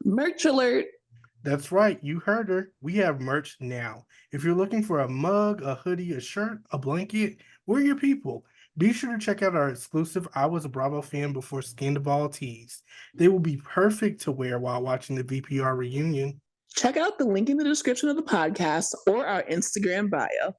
Merch alert. That's right, you heard her. We have merch now. If you're looking for a mug, a hoodie, a shirt, a blanket, we're your people. Be sure to check out our exclusive I Was a Bravo Fan Before Scandal tees. They will be perfect to wear while watching the VPR reunion. Check out the link in the description of the podcast or our Instagram bio.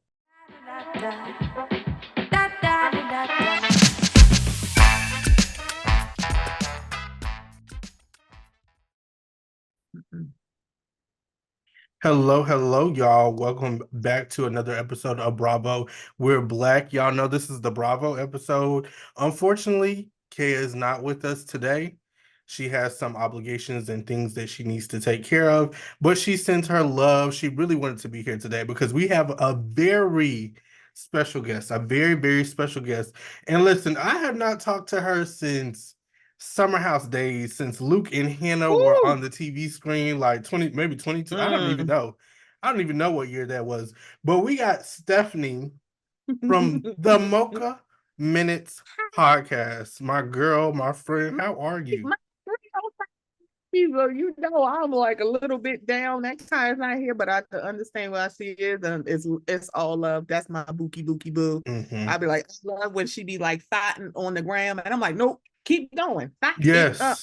Hello, y'all. Welcome back to another episode of Bravo. We're Black. Y'all know this is the Bravo episode. Unfortunately, Kaya is not with us today. She has some obligations and things that she needs to take care of, but she sends her love. She really wanted to be here today because we have a very special guest, a very special guest. And listen, I have not talked to her since Summer House days, since Luke and Hannah were on the TV screen, like 20, maybe 22. I don't even know. I don't even know what year that was. But we got Stephanie from the Mocha Minutes podcast. My girl, my friend, how are you? You know, I'm like a little bit down. Next time not here, but I can understand what I see is, and it's all love. That's my bookie boo. Mm-hmm. I'd be like, I love when she be like fighting on the gram, and I'm like, nope, keep going. Yes. Up.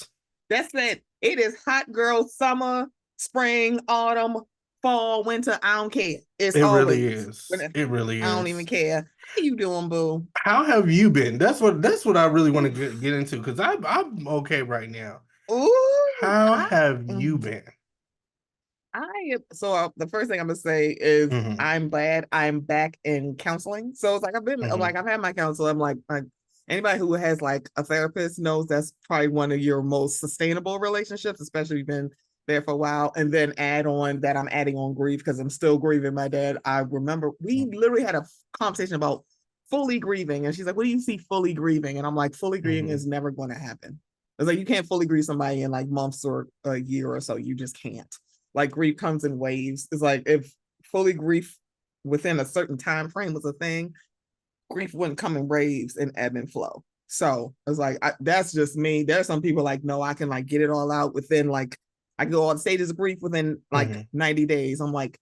That's it. It is hot girl summer, spring, autumn, fall, winter. I don't care. It really is. It really is. I don't even care. How you doing, boo? How have you been? That's what I really want to get into because I'm okay right now. Ooh, how have you been? The first thing I'm gonna say is I'm glad I'm back in counseling. So it's like I've had my counselor. I'm like anybody who has like a therapist knows that's probably one of your most sustainable relationships, especially if you've been there for a while. And then add on that I'm adding on grief because I'm still grieving my dad. I remember we literally had a conversation about fully grieving, and she's like, "What do you see fully grieving?" And I'm like, "Fully grieving is never going to happen." It's like you can't fully grieve somebody in like months or a year or so. You just can't. Like grief comes in waves. It's like if fully grief within a certain time frame was a thing, grief wouldn't come in waves and ebb and flow. So it's like that's just me. There's some people like, no, I can like get it all out within like I can go on stages of grief within like 90 days. I'm like,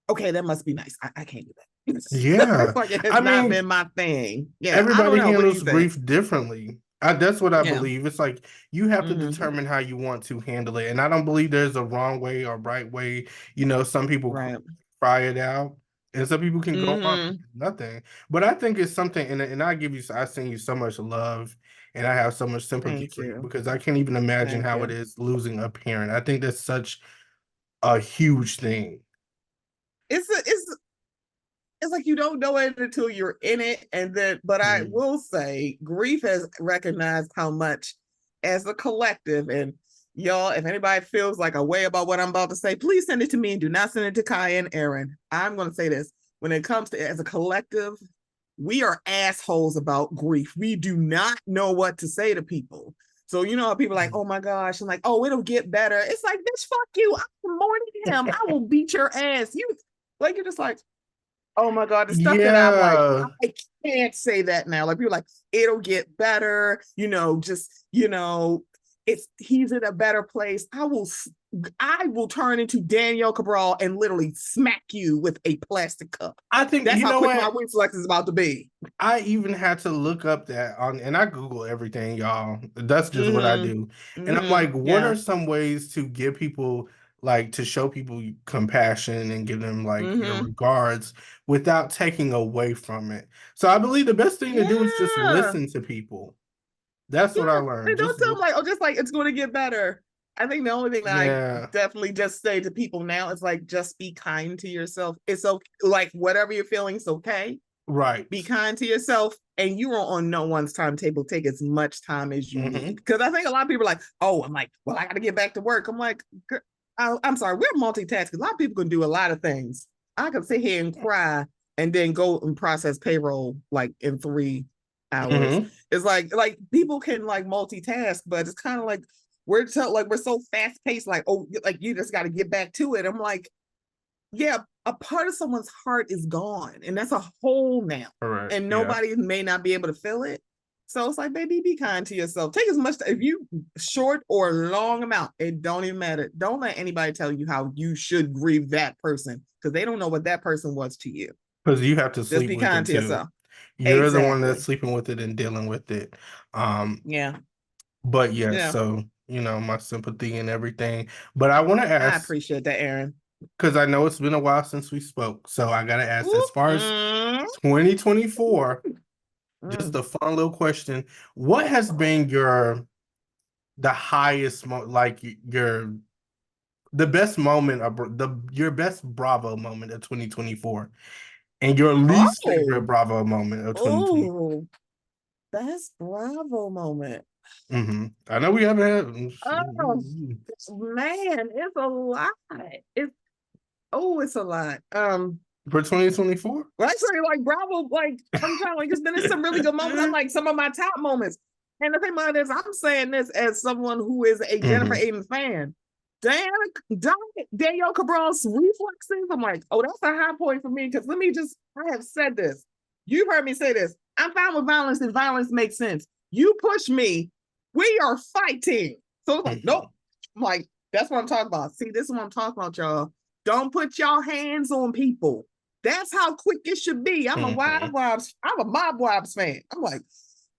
okay, that must be nice. I can't do that. Yeah, like it has not been my thing. Yeah, everybody handles grief differently. That's what I believe. It's like you have to determine how you want to handle it. And I don't believe there's a wrong way or right way. You know, some people cry it out and some people can go on nothing. But I think it's something, and I send you so much love and I have so much sympathy for you because I can't even imagine how it is losing a parent. I think that's such a huge thing. It's like you don't know it until you're in it. But I will say grief has recognized how much as a collective, and y'all, if anybody feels like a way about what I'm about to say, please send it to me and do not send it to Kaya and Aaron. I'm going to say this. When it comes to as a collective, we are assholes about grief. We do not know what to say to people. So, you know, people are like, oh my gosh, I'm like, oh, it'll get better. It's like, bitch, fuck you. I'm mourning him. I will beat your ass. You're just like, oh my God, the stuff that I'm like, I can't say that now. Like people are like, it'll get better, he's in a better place. I will turn into Danielle Cabral and literally smack you with a plastic cup. I think that's how quick my reflex is about to be. I even had to look up that and I Google everything, y'all. That's just what I do. And I'm like, what are some ways to give people like to show people compassion and give them like your regards without taking away from it? So I believe the best thing to do is just listen to people. That's what I learned. And don't tell them like it's going to get better. I think the only thing that I definitely just say to people now is like, just be kind to yourself. It's okay. Like whatever you're feeling is okay. Right. Be kind to yourself, and you are on no one's timetable. Take as much time as you need. Because I think a lot of people are like, oh, I'm like, well, I got to get back to work. I'm like, I'm sorry, we're multitasking. A lot of people can do a lot of things. I can sit here and cry and then go and process payroll like in 3 hours. It's like people can like multitask, but it's kind of like we're so fast paced. Like, oh, like you just got to get back to it. I'm like, yeah, a part of someone's heart is gone, and that's a hole now, and nobody may not be able to feel it. So it's like, baby, be kind to yourself. Take as much, if you short or long amount, it don't even matter. Don't let anybody tell you how you should grieve that person because they don't know what that person was to you. Because you have to Just sleep be with kind it to too. yourself. You're the one that's sleeping with it and dealing with it. Yeah. But yeah, so my sympathy and everything. But I want to I ask, appreciate that, Aaron. because I know it's been a while since we spoke. So I gotta ask, Ooh, as far as 2024, just a fun little question. What has been the highest like the best moment of your best Bravo moment of 2024 and your least favorite Bravo moment of 2024? Oh, best Bravo moment. I know we haven't had. Oh man, it's a lot. It's a lot. For 2024? Well, actually, like Bravo, like I'm trying, like it's been in some really good moments. I'm like some of my top moments. And the thing about it is, I'm saying this as someone who is a Jennifer Aiden fan. Danielle Cabral's reflexes. I'm like, oh, that's a high point for me. Because I have said this. You've heard me say this. I'm fine with violence if violence makes sense. You push me, we are fighting. So it's like, nope. I'm like, that's what I'm talking about. See, this is what I'm talking about, y'all. Don't put y'all hands on people. That's how quick it should be. I'm a Mob Wives fan. I'm like,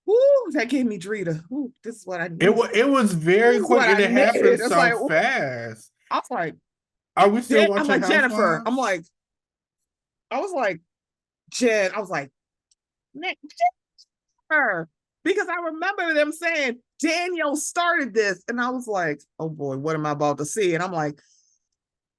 ooh, that gave me Drita. Ooh, this is what I need. It was very quick and it happened so fast. I was like, are we still watching? I'm like, Housewives? Jennifer. I was like, Jen. I was like, Jennifer. Because I remember them saying Danielle started this, and I was like, oh boy, what am I about to see? And I'm like,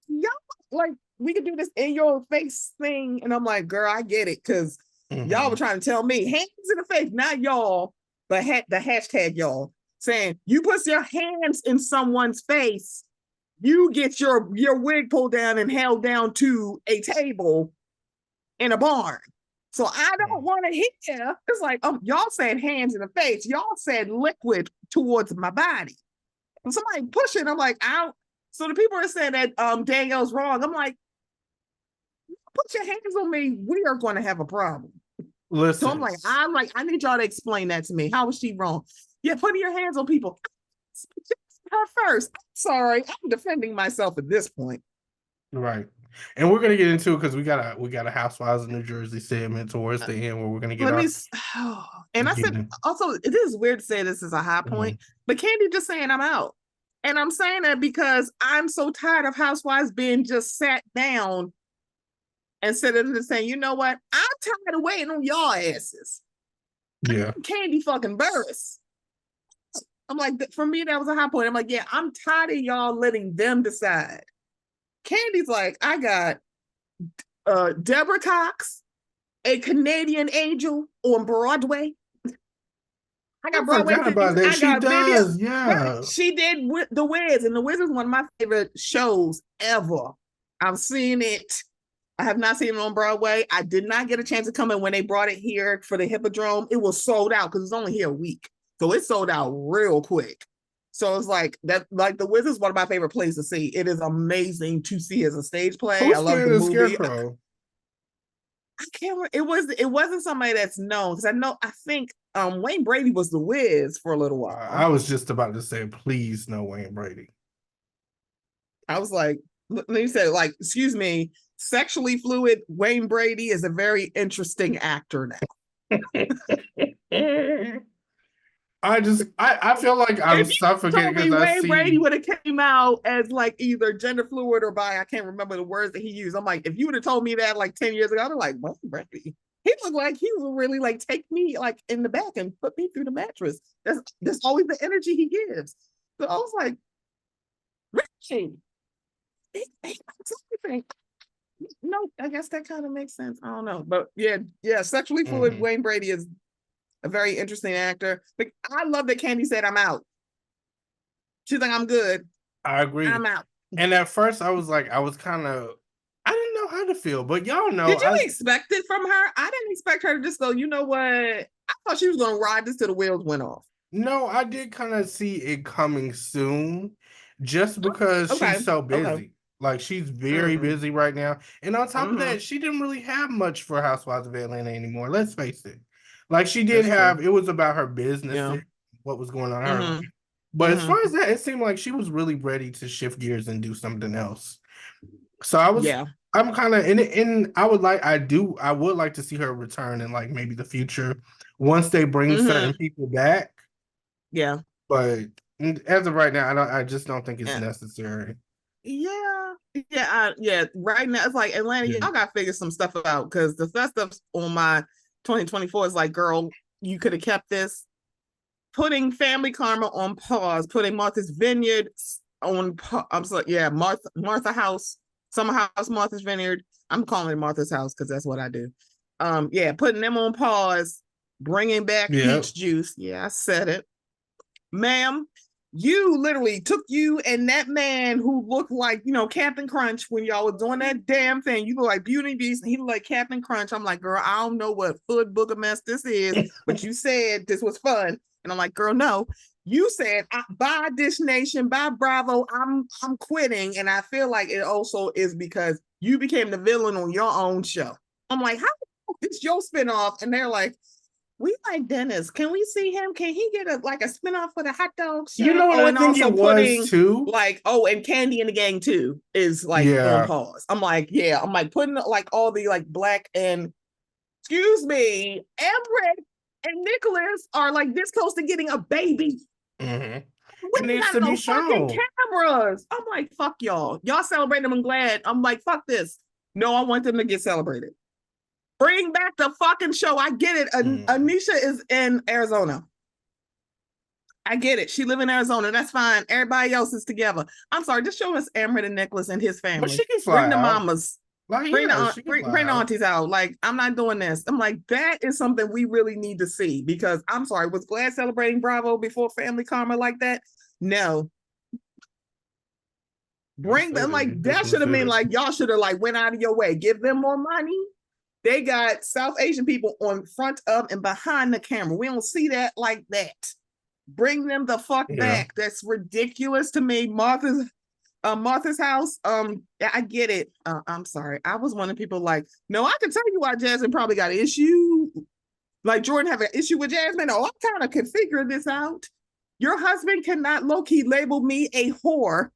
y'all, like, we could do this in your face thing. And I'm like, girl, I get it. Because y'all were trying to tell me hands in the face, not y'all, but the hashtag y'all saying you put your hands in someone's face, you get your wig pulled down and held down to a table in a barn. So I don't want to hear. It's like, y'all said hands in the face. Y'all said liquid towards my body. And somebody pushing, I'm like, out. So the people are saying that Danielle's wrong. I'm like, put your hands on me. We are going to have a problem. Listen. So I'm like, I need y'all to explain that to me. How was she wrong? Yeah, putting your hands on people. Her first. I'm sorry. I'm defending myself at this point. Right. And we're gonna get into it because we got a Housewives of New Jersey segment towards the end where we're gonna get and I said also it is weird to say this is a high point, but Candy just saying I'm out. And I'm saying that because I'm so tired of Housewives being just sat down instead of just saying, you know what, I'm tired of waiting on y'all asses. Yeah. I'm Candy fucking Burris. I'm like, for me, that was a high point. I'm like, yeah, I'm tired of y'all letting them decide. Candy's like, I got Deborah Cox, a Canadian angel on Broadway. I got Broadway. She does, yeah. She did The Wiz, and The Wiz is one of my favorite shows ever. I've seen it. I have not seen it on Broadway. I did not get a chance to come in when they brought it here for the Hippodrome. It was sold out because it's only here a week. So it sold out real quick. So it's like that. Like The Wiz is one of my favorite plays to see. It is amazing to see as a stage play. I love the movie. Scarecrow? I can't remember. It wasn't somebody that's known because I think Wayne Brady was The Wiz for a little while. I was just about to say, please no Wayne Brady. I was like, you said, like, excuse me, sexually fluid Wayne Brady is a very interesting actor now. I feel like I'm suffocating because Wayne Brady would have came out as like either gender fluid or bi. I can't remember the words that he used. I'm like, if you would have told me that like 10 years ago, I'd be like, Wayne Brady. He looked like he would really like take me like in the back and put me through the mattress. That's always the energy he gives. So I was like, Richie. No, I guess that kind of makes sense. I don't know. But yeah, sexually fluid Wayne Brady is a very interesting actor. But I love that Candy said, I'm out. She's like, I'm good. I agree. I'm out. And at first I was kind of, I didn't know how to feel, but y'all know. Did you expect it from her? I didn't expect her to just go, you know what? I thought she was going to ride this till the wheels went off. No, I did kind of see it coming soon just because she's so busy. Okay. Like, she's very busy right now. And on top of that, she didn't really have much for Housewives of Atlanta anymore. Let's face it. Like she did That's have, true. it was about her business Yeah. and what was going on in her life. Mm-hmm. But as far Mm-hmm. as that, it seemed like she was really ready to shift gears and do something else. So I'm kind of in. I would like to see her return in like maybe the future once they bring Mm-hmm. certain people back. Yeah. But as of right now, I just don't think it's Yeah. necessary. Yeah. Yeah. Right now, it's like Atlanta, Yeah. y'all got to figure some stuff out because the stuff on my 2024 is like, girl, you could have kept this. Putting Family Karma on pause, putting Martha's Vineyard on pause. I'm sorry, yeah, Martha House, Summer House, Martha's Vineyard. I'm calling it Martha's House because that's what I do. Yeah, putting them on pause, bringing back peach juice. Yeah, I said it, ma'am. You literally took you and that man who looked like, Captain Crunch when y'all were doing that damn thing. You look like Beauty and Beast and he looked like Captain Crunch. I'm like, girl, I don't know what hood booger mess this is, but you said this was fun. And I'm like, girl, no. You said, bye Dish Nation, bye Bravo, I'm quitting. And I feel like it also is because you became the villain on your own show. I'm like, how it's your spinoff? And they're like, we like Dennis. Can we see him? Can he get a spinoff for the hot dog show? You know what and I think also it was too? and Candy and the Gang too is like on pause. I'm like, yeah. I'm like putting like all the like black and excuse me, Everett and Nicholas are like this close to getting a baby. Mm-hmm. We needs got to no be fucking shown. cameras. I'm like, fuck y'all. Y'all celebrate them. I'm glad. I'm like, fuck this. No, I want them to get celebrated. Bring back the fucking show. I get it. Anisha is in Arizona. I get it. She live in Arizona. That's fine. Everybody else is together. I'm sorry. Just show us Amrit and Nicholas and his family. But she can fly bring the out. mamas. Like, bring yeah, the aunties out. Like, I'm not doing this. I'm like, that is something we really need to see because I'm sorry. Was Glad celebrating Bravo before Family Karma like that? No. Bring them like that should have been like y'all should have like went out of your way. Give them more money. They got South Asian people on front of and behind the camera. We don't see that like that. Bring them the fuck back. That's ridiculous to me. Martha's house. I get it. I'm sorry. I was one of the people like, no, I can tell you why Jasmine probably got an issue. Like Jordan have an issue with Jasmine. Oh, I kind of can figure this out. Your husband cannot low-key label me a whore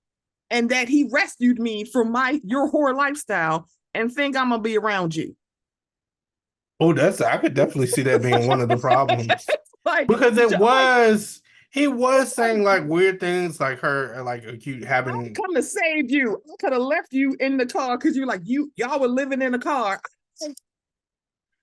and that he rescued me from your whore lifestyle and think I'm gonna be around you. Oh, I could definitely see that being one of the problems. Like, because he was saying like weird things like her like acute having I come to save you. I could have left you in the car because you're like y'all were living in a car.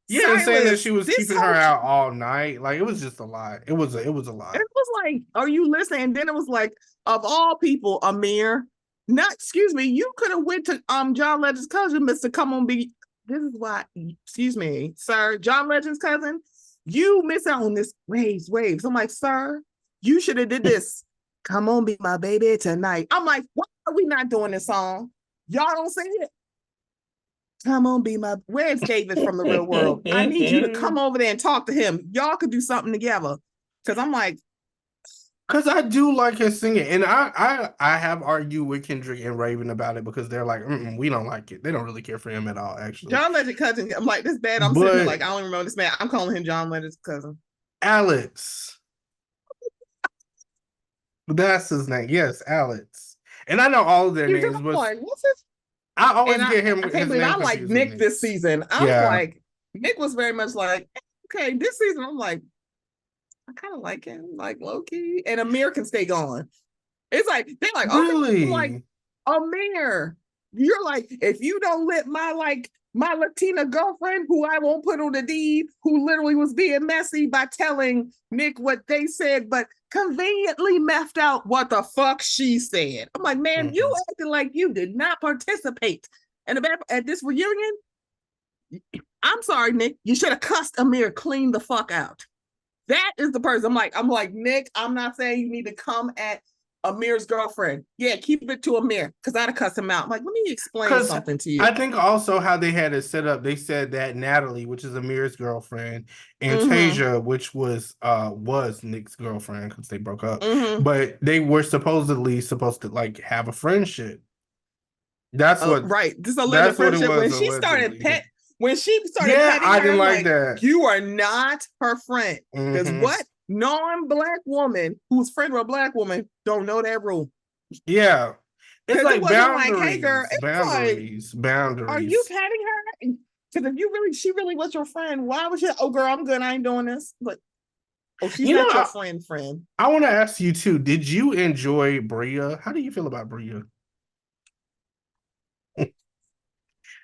Yeah, Silas, saying that she was keeping her out all night. Like it was just a lot. It was a lot. It was like, are you listening? And then it was like, of all people, Amir, excuse me, you could have went to John Legend's cousin, Mr. Come On Be. This is why, excuse me, sir, John Legend's cousin, you miss out on this waves. I'm like, sir, you should have did this. Come on, be my baby tonight. I'm like, why are we not doing this song? Y'all don't say it. Come on, be my. Where's David from the real world? I need you to come over there and talk to him. Y'all could do something together. Because I'm like, because I do like his singing, and I have argued with Kendrick and Raven about it because they're like, we don't like it. They don't really care for him at all. Actually, John Legend cousin. I'm like, this bad. I'm sitting here like, I don't even remember this man. I'm calling him John Legend's cousin. Alex. That's his name. Yes, Alex. And I know all of their names, but like, what's his? I always get him. I can't believe I like Nick this season. I was like, Nick was very much like, okay, this season I'm like, I kind of like him, like low-key. And Amir can stay gone. It's like, they're like, really? I'm like, Amir, you're like, if you don't let my Latina girlfriend, who I won't put on the deed, who literally was being messy by telling Nick what they said, but conveniently left out what the fuck she said. I'm like, man, you acting like you did not participate at this reunion. I'm sorry, Nick. You should have cussed Amir clean the fuck out. That is the person. I'm like, Nick, I'm not saying you need to come at Amir's girlfriend. Yeah, keep it to Amir, because I'd have cussed him out. I'm like, let me explain something to you. I think also how they had it set up, they said that Natalie, which is Amir's girlfriend, and Tasia, which was Nick's girlfriend because they broke up, but they were supposed to like have a friendship. That's what right. This is a legend friendship. When she started When she started Yeah, petting I her, didn't I'm like like, that. you are not her friend. Because Mhm. what non-black woman who's friend with a black woman don't know that rule? Yeah. It's Because it like wasn't like, hey girl, boundaries, it's like, boundaries, are you boundaries. petting her? Because if she really was your friend, why would you? Oh girl, I'm good. I ain't doing this. But oh, she's You know, not your friend. I want to ask you too. Did you enjoy Bria? How do you feel about Bria?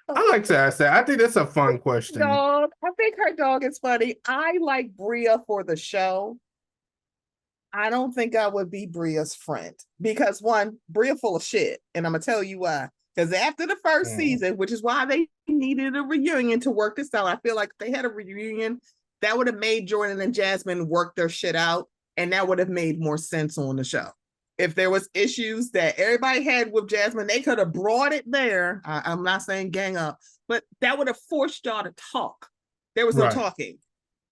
I like to ask that. I think that's a fun question. Dog, I think her dog is funny. I like Bria for the show. I don't think I would be Bria's friend because one, Bria full of shit, and I'm gonna tell you why. Because after the first season, which is why they needed a reunion to work this out, I feel like if they had a reunion, that would have made Jordan and Jasmine work their shit out, and that would have made more sense on the show. If there was issues that everybody had with Jasmine, they could have brought it there. I'm not saying gang up, but that would have forced y'all to talk. There was no talking.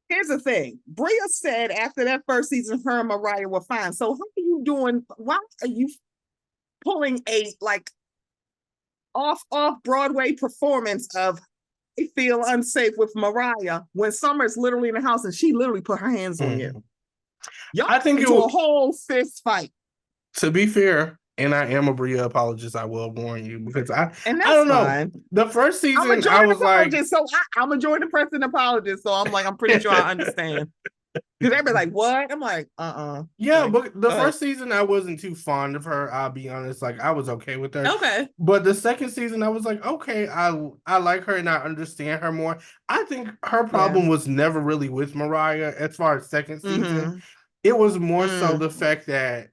Here's the thing. Bria said after that first season, her and Mariah were fine. So how are you doing? Why are you pulling a like off Broadway performance of I feel unsafe with Mariah when Summer's literally in the house and she literally put her hands on you? Y'all I think into a whole fist fight. To be fair, and I am a Bria apologist, I will warn you because I don't know. Fine. The first season, I'm a Jordan I was apologist, so I'm a Jordan Preston apologist. So I'm pretty sure I understand. Because they be like, what? I'm like, Yeah, like, but the first season I wasn't too fond of her. I'll be honest. Like I was okay with her. Okay. But the second season, I was like, okay, I like her and I understand her more. I think her problem was never really with Mariah as far as second season. It was more so the fact that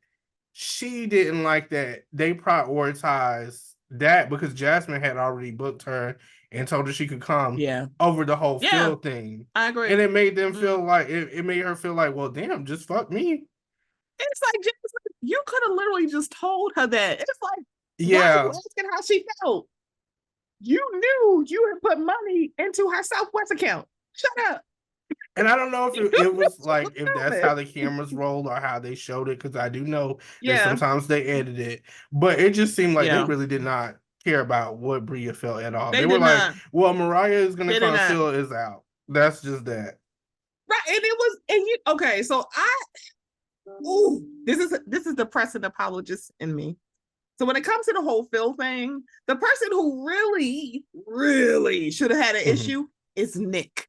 she didn't like that they prioritized that because Jasmine had already booked her and told her she could come over the whole Phil thing. I agree. And it made them feel like it made her feel like, well, damn, just fuck me. It's like Jasmine, you could have literally just told her that. It's like, why are you asking how she felt? You knew you had put money into her Southwest account. Shut up. And I don't know if it was like if that's how the cameras rolled or how they showed it, because I do know that sometimes they edit it, but it just seemed like they really did not care about what Bria felt at all. They were like, well, Mariah is gonna come, Phil is out. That's just that. Right. And it was, and you okay, so this is the Preston apologist in me. So when it comes to the whole Phil thing, the person who really should have had an issue is Nick.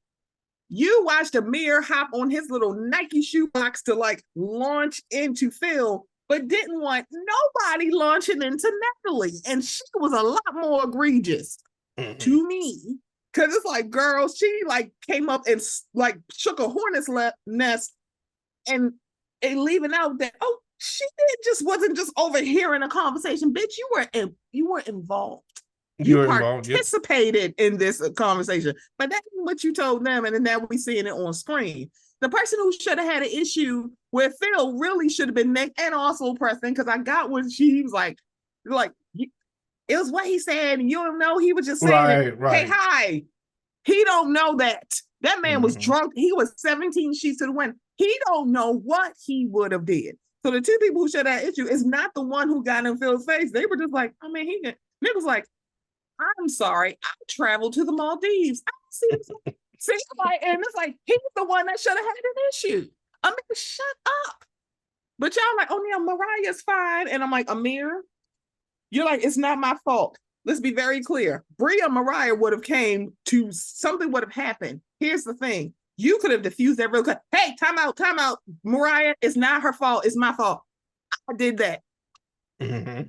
You watched Amir hop on his little Nike shoebox to like launch into Phil, but didn't want nobody launching into Natalie. And she was a lot more egregious to me. Cause it's like, girl, she like came up and like shook a hornet's nest and leaving out that, she wasn't just overhearing a conversation. Bitch, you were involved. You participated in this conversation, but that's what you told them, and then now we're seeing it on screen. The person who should have had an issue with Phil really should have been Nick and also Preston, because I got what she was like it was what he said, and you don't know, he was just saying hey, hi. He don't know that. That man was drunk. He was 17 sheets to the wind. He don't know what he would have did. So the two people who should have issue is not the one who got in Phil's face. They were just like, I mean, Nick was like, I'm sorry, I traveled to the Maldives. I see, like, and it's like he's the one that should have had an issue. I mean, shut up. But y'all like, oh yeah, Mariah's fine, and I'm like, Amir, you're like, it's not my fault. Let's be very clear. Bria and Mariah would have came to something would have happened. Here's the thing: you could have diffused that real quick. Hey, time out. Mariah, it's not her fault. It's my fault. I did that.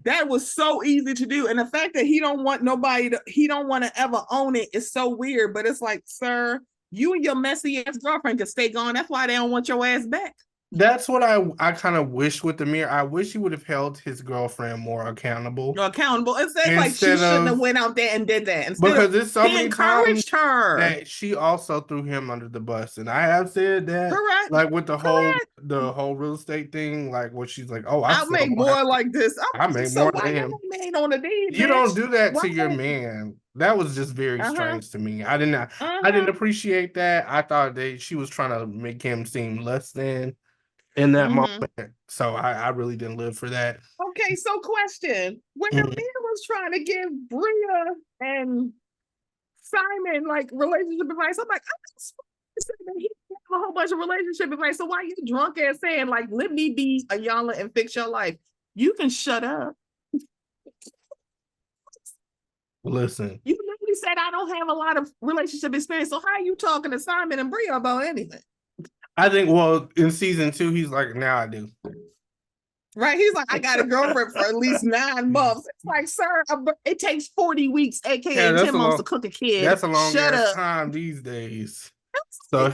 That was so easy to do. And the fact that he don't want to ever own it is so weird. But it's like, sir, you and your messy ass girlfriend can stay gone. That's why they don't want your ass back. That's what I kind of wish with Amir. I wish he would have held his girlfriend more accountable. Instead like she shouldn't have went out there and did that. Because it's so many encouraged her that she also threw him under the bus. And I have said that, like with the whole real estate thing, like what she's like, oh, I make more like this. I make more than him. You don't do that to your man. That was just very strange to me. I didn't appreciate that. I thought that she was trying to make him seem less than in that moment. So I really didn't live for that. Okay, so question. When Amir was trying to give Bria and Simon like relationship advice. I'm like, he have a whole bunch of relationship advice. So why you drunk ass saying like, let me be a Yana and fix your life? You can shut up. Listen, you literally said I don't have a lot of relationship experience. So how are you talking to Simon and Bria about anything? I think, well, in season 2, he's like, now I do. Right? He's like, I got a girlfriend for at least 9 months. It's like, sir, it takes 40 weeks, aka 10 months to cook a kid. That's a long Shut up. time these days. So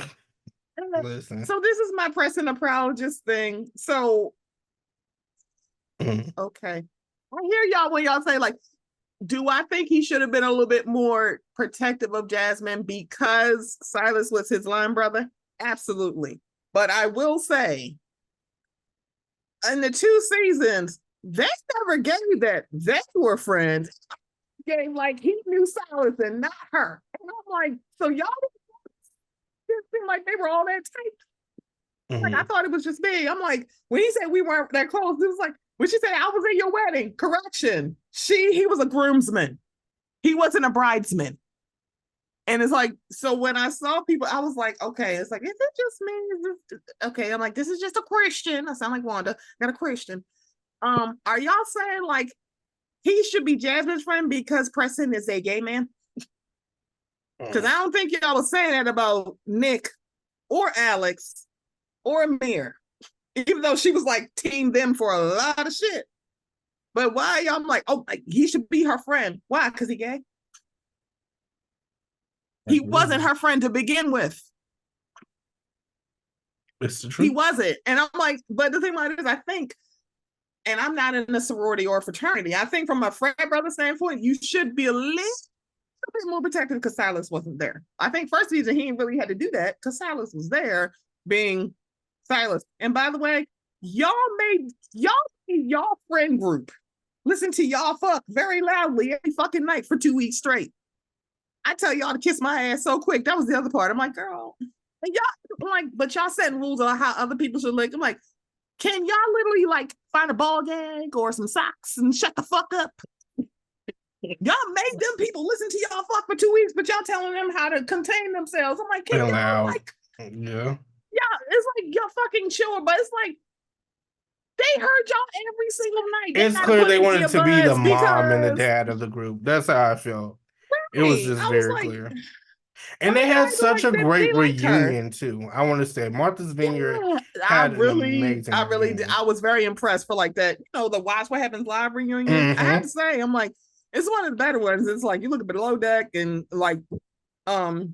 listen. So this is my pressing apologist thing. So okay. I hear y'all when y'all say, like, do I think he should have been a little bit more protective of Jasmine because Silas was his line brother? Absolutely. But I will say, in the 2 seasons, they never gave that they were friends. Gave like he knew Silas and not her. And I'm like, so y'all didn't seem like they were all that tight. Like I thought it was just me. I'm like, when he said we weren't that close, it was like, when she said I was at your wedding, correction. He was a groomsman. He wasn't a bridesman. And it's like, so when I saw people, I was like, okay, it's like, is it just me? Okay, I'm like, this is just a question. I sound like Wanda. Got a question. Are y'all saying like he should be Jasmine's friend because Preston is a gay man? Because I don't think y'all was saying that about Nick or Alex or Amir, even though she was like team them for a lot of shit. But why y'all like, oh, like, he should be her friend? Why? Because he gay? He wasn't her friend to begin with. It's the truth. He wasn't. And I'm like, but the thing about it is, I think, and I'm not in a sorority or a fraternity, I think from a frat brother standpoint, you should be a little bit more protective because Silas wasn't there. I think first season, he didn't really had to do that because Silas was there being Silas. And by the way, y'all made y'all friend group listen to y'all fuck very loudly every fucking night for 2 weeks straight. I tell y'all to kiss my ass so quick. That was the other part. I'm like, girl, and y'all, I'm like, but y'all setting rules on how other people should look. I'm like, can y'all literally like find a ball gag or some socks and shut the fuck up? Y'all made them people listen to y'all fuck for 2 weeks, but y'all telling them how to contain themselves. I'm like, can y'all like, yeah, it's like y'all fucking sure, but it's like they heard y'all every single night. It's clear they wanted to be the mom and the dad of the group. That's how I felt. Right. It was just very clear. And they had such a great reunion too. I want to say Martha's Vineyard had an amazing reunion. I was very impressed for like that, the Watch What Happens Live reunion. I have to say, I'm like, it's one of the better ones. It's like you look at Below Deck and like the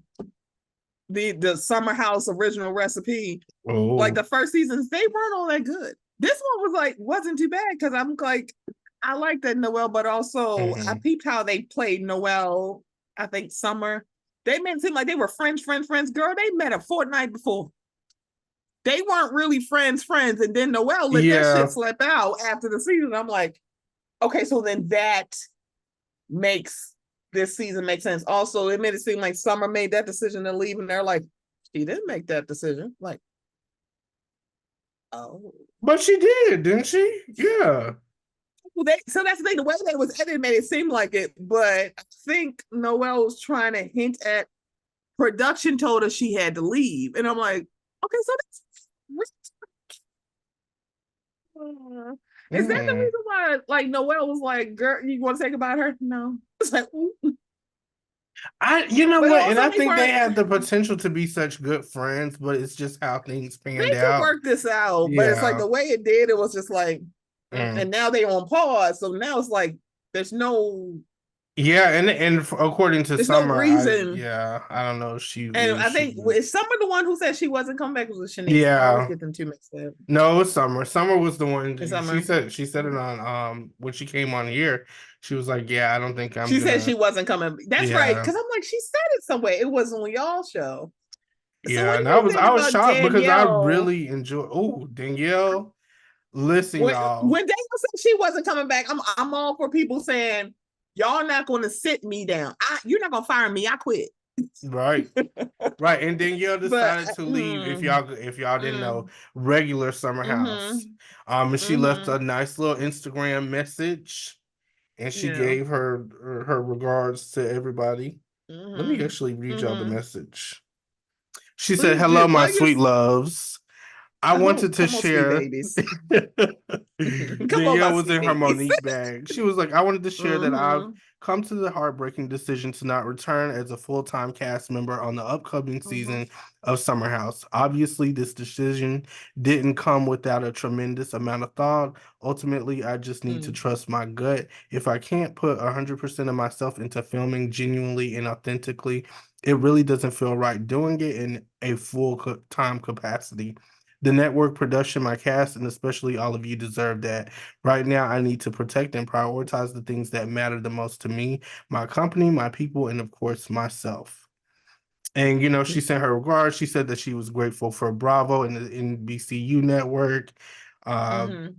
Summer House original recipe. Like the first seasons, they weren't all that good. This one was like wasn't too bad because I'm like, I like that Noelle, but also I peeped how they played Noelle. I think Summer. They made it seem like they were friends. Girl, they met a fortnight before. They weren't really friends. And then Noelle let that shit slip out after the season. I'm like, okay, so then that makes this season make sense. Also, it made it seem like Summer made that decision to leave, and they're like, she didn't make that decision. Like, oh. But she did, didn't she? Yeah. Well, so that's the thing. The way that was edited made it seem like it, but I think Noelle was trying to hint at production told her she had to leave, and I'm like, okay, so that's is that the reason why? Like Noelle was like, "Girl, you want to say goodbye to her?" No, it's like, you know what? And I think they had the potential to be such good friends, but it's just how things panned out. They could work this out, but it's like the way it did. It was just like. And now they on pause, so now it's like there's no. Yeah, and according to Summer, no reason. I don't know if she. And I think is Summer the one who said she wasn't coming back? Was Shanice? Yeah, I always get them two mixed up. No, it was Summer. Summer was the one. She said it on when she came on here. She was like, "Yeah, I don't think I'm." She said she wasn't coming. That's right, because I'm like, she said it somewhere. It wasn't on y'all show. Yeah, and I was shocked because I really enjoyed. Oh, Danielle. Listen, y'all. When Danielle said she wasn't coming back, I'm all for people saying, y'all not going to sit me down. You're not going to fire me. I quit. Right. Right. And Danielle decided to leave, if y'all didn't know, regular Summer House. And she left a nice little Instagram message, and she gave her regards to everybody. Let me actually read y'all the Mm-hmm. message. She said, Please "Hello, do. my What are your sweet loves. I oh, wanted to come on, sweet share." babies. Come on, my Danielle was sweet in her babies. Monique bag. She was like, "I wanted to share that I've Mm-hmm. come to the heartbreaking decision to not return as a full-time cast member on the upcoming Mm-hmm. season of Summer House. Obviously, this decision didn't come without a tremendous amount of thought. Ultimately, I just need to trust my gut. If I can't put 100% of myself into filming genuinely and authentically, it really doesn't feel right doing it in a full-time capacity. The network, production, my cast, and especially all of you deserve that. Right now, I need to protect and prioritize the things that matter the most to me, my company, my people, and of course, myself." And, she sent her regards. She said that she was grateful for Bravo and the NBCU network. Mm-hmm.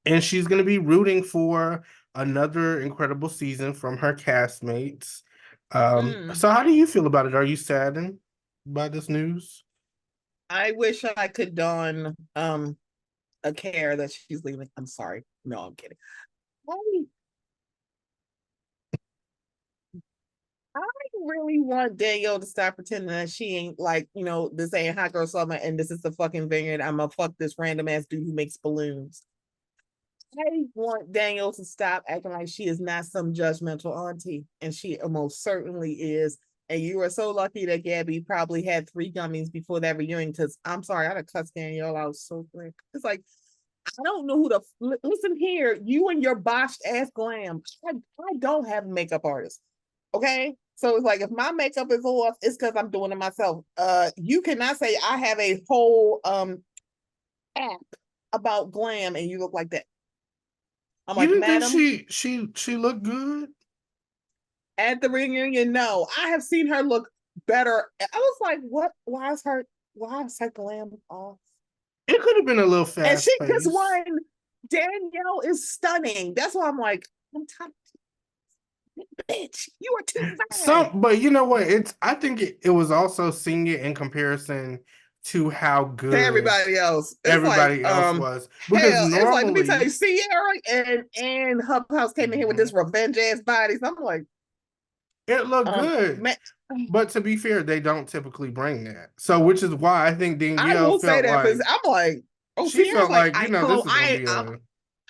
And she's going to be rooting for another incredible season from her castmates. So how do you feel about it? Are you saddened by this news? I wish I could don a care that she's leaving. I'm sorry. No, I'm kidding. I, I really want Danielle to stop pretending that she ain't like, this ain't Hot Girl Summer and this is the fucking vineyard. I'm gonna fuck this random ass dude who makes balloons. I want Danielle to stop acting like she is not some judgmental auntie, and she most certainly is. And you are so lucky that Gabby probably had 3 gummies before that reunion. Because I'm sorry, I'd have cussed Danielle out so quick. It's like I don't know who the listen here. You and your botched ass glam. I don't have a makeup artist. Okay, so it's like if my makeup is off, it's because I'm doing it myself. You cannot say I have a whole app about glam and you look like that. I'm You like, didn't think madam, she looked good? at the reunion, no, I have seen her look better. I was like, what? Why is her glam off? It could have been a little And fast because paced. one, Danielle is stunning. That's why I'm like, I'm tired. Bitch, you are too fine. But you know what? I think it was also seeing it in comparison to how To good everybody else. It's like, everybody else was. Because hell, it's like, let me tell you, normally, Sierra and Hubhouse came in here with this revenge ass bodies. I'm like, it looked good. man, But to be fair, they don't typically bring that. So which is why I think I Danielle will say felt that because like I'm like, oh, she Sierra's felt like, like, this is gonna be a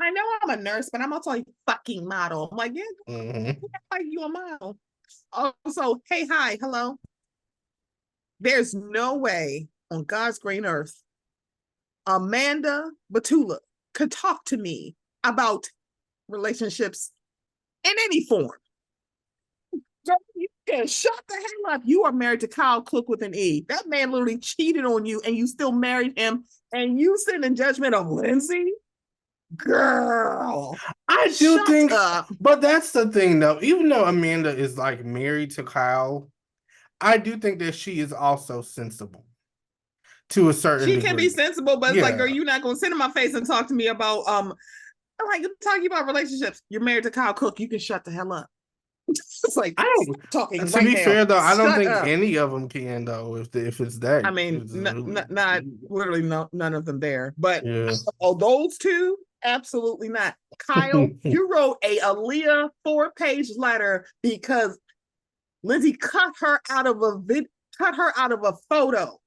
I know I'm a nurse, but I'm also a fucking model. I'm like, yeah, mhm. like you a model. Also, hey, hi, hello. There's no way on God's green earth Amanda Batula could talk to me about relationships in any form. You can shut the hell up. You are married to Kyle Cook with an E. That man literally cheated on you and you still married him and you sit in judgment of Lindsay? Girl, I do shut think, up. but that's the thing though. Even though Amanda is like married to Kyle, I do think that she is also sensible to a certain She can be degree. sensible, but it's like, girl, Yeah. you're not gonna sit in my face and talk to me about I'm like talking about relationships. You're married to Kyle Cook, you can shut the hell up. It's like I don't. talking To right be now. fair though, I don't Shut think up. any of them can though. If it's that, I mean, if it's really, not literally none of them there, but yeah. oh, those two, absolutely not. Kyle, you wrote a Aaliyah 4-page letter because Lindsay cut her out of a photo.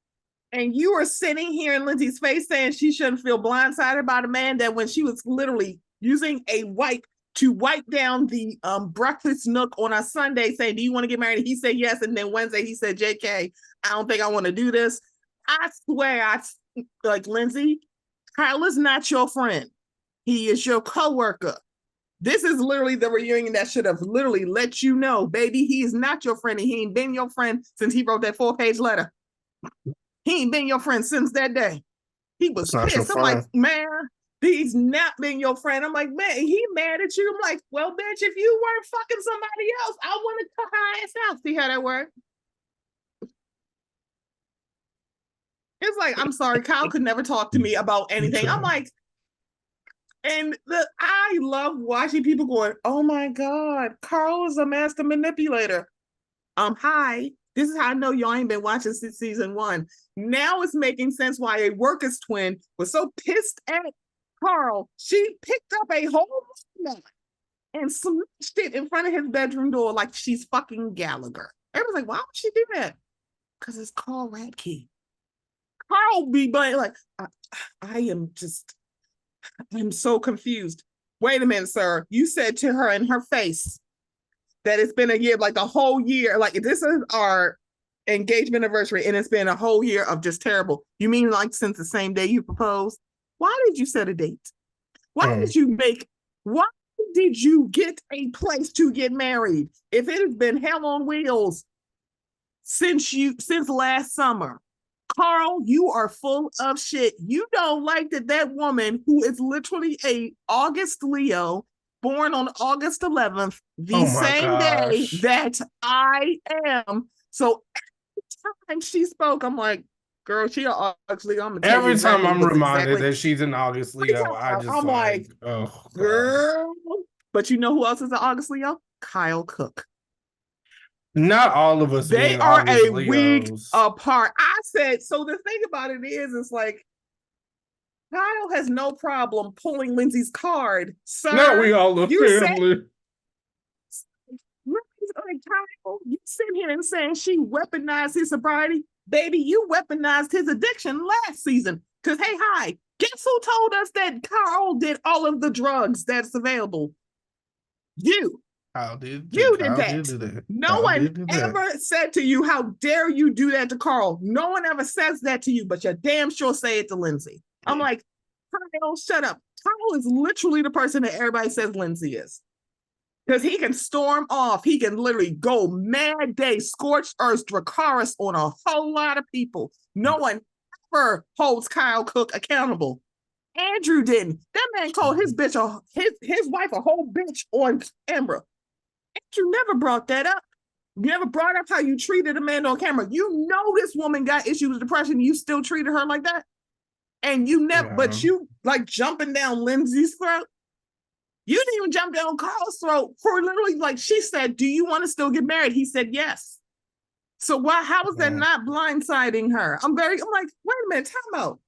And you were sitting here in Lindsay's face saying she shouldn't feel blindsided by the man that when she was literally using a wipe to wipe down the breakfast nook on a Sunday, saying, do you want to get married? He said yes. And then Wednesday he said, JK, I don't think I want to do this. I swear, like Lindsay, Kyle is not your friend. He is your coworker. This is literally the reunion that should have literally let you know, baby, he is not your friend. And he ain't been your friend since he wrote that 4-page letter. He ain't been your friend since that day. He was It's not your pissed. I'm like, friend. man, he's not been your friend. I'm like, man, he mad at you. I'm like, well, bitch, if you weren't fucking somebody else, I want to cut her ass out. See how that works? It's like, I'm sorry, Kyle could never talk to me about anything. I'm like, and I love watching people going, oh my God, Carl is a master manipulator. Hi, this is how I know y'all ain't been watching since season 1. Now it's making sense why a workers twin was so pissed at Carl. She picked up a whole and smashed it in front of his bedroom door like she's fucking Gallagher. Everyone's like, why would she do that? Because it's Carl Radke. Carl be like, I'm so confused. Wait a minute, sir. You said to her in her face that it's been a year, like the whole year. Like, this is our engagement anniversary, and it's been a whole year of just terrible. You mean like since the same day you proposed? Why did you set a date? Why did you get a place to get married? If it has been hell on wheels since last summer, Carl, you are full of shit. You don't like that woman who is literally a August Leo, born on August 11th, the same day that I am. So every time she spoke, I'm like, girl, she an August Leo. Every time I'm reminded that she's an August Leo, I'm like, oh, girl. But you know who else is an August Leo? Kyle Cook. Not all of us. They are a week apart. I said, so the thing about it is, it's like, Kyle has no problem pulling Lindsay's card. Sir, no, we all love family. Like, Kyle, you sit here and saying she weaponized his sobriety. Baby, you weaponized his addiction last season. Because, hey, hi, guess who told us that Carl did all of the drugs that's available? You. Did that. No one ever said to you, how dare you do that to Carl? No one ever says that to you, but you damn sure say it to Lindsay. I'm like, Kyle, shut up. Kyle is literally the person that everybody says Lindsay is. Because he can storm off. He can literally go mad day, scorched earth, Dracarys on a whole lot of people. No one ever holds Kyle Cook accountable. Andrew didn't. That man called his bitch, his wife a whole bitch on camera. You never brought that up. You never brought up how you treated a man on camera. You know this woman got issues with depression. You still treated her like that. And you never, but you like jumping down Lindsay's throat. You didn't even jump down Carl's throat for literally, like, she said, do you want to still get married? He said yes. So how is that not blindsiding her? I'm like, wait a minute, time out.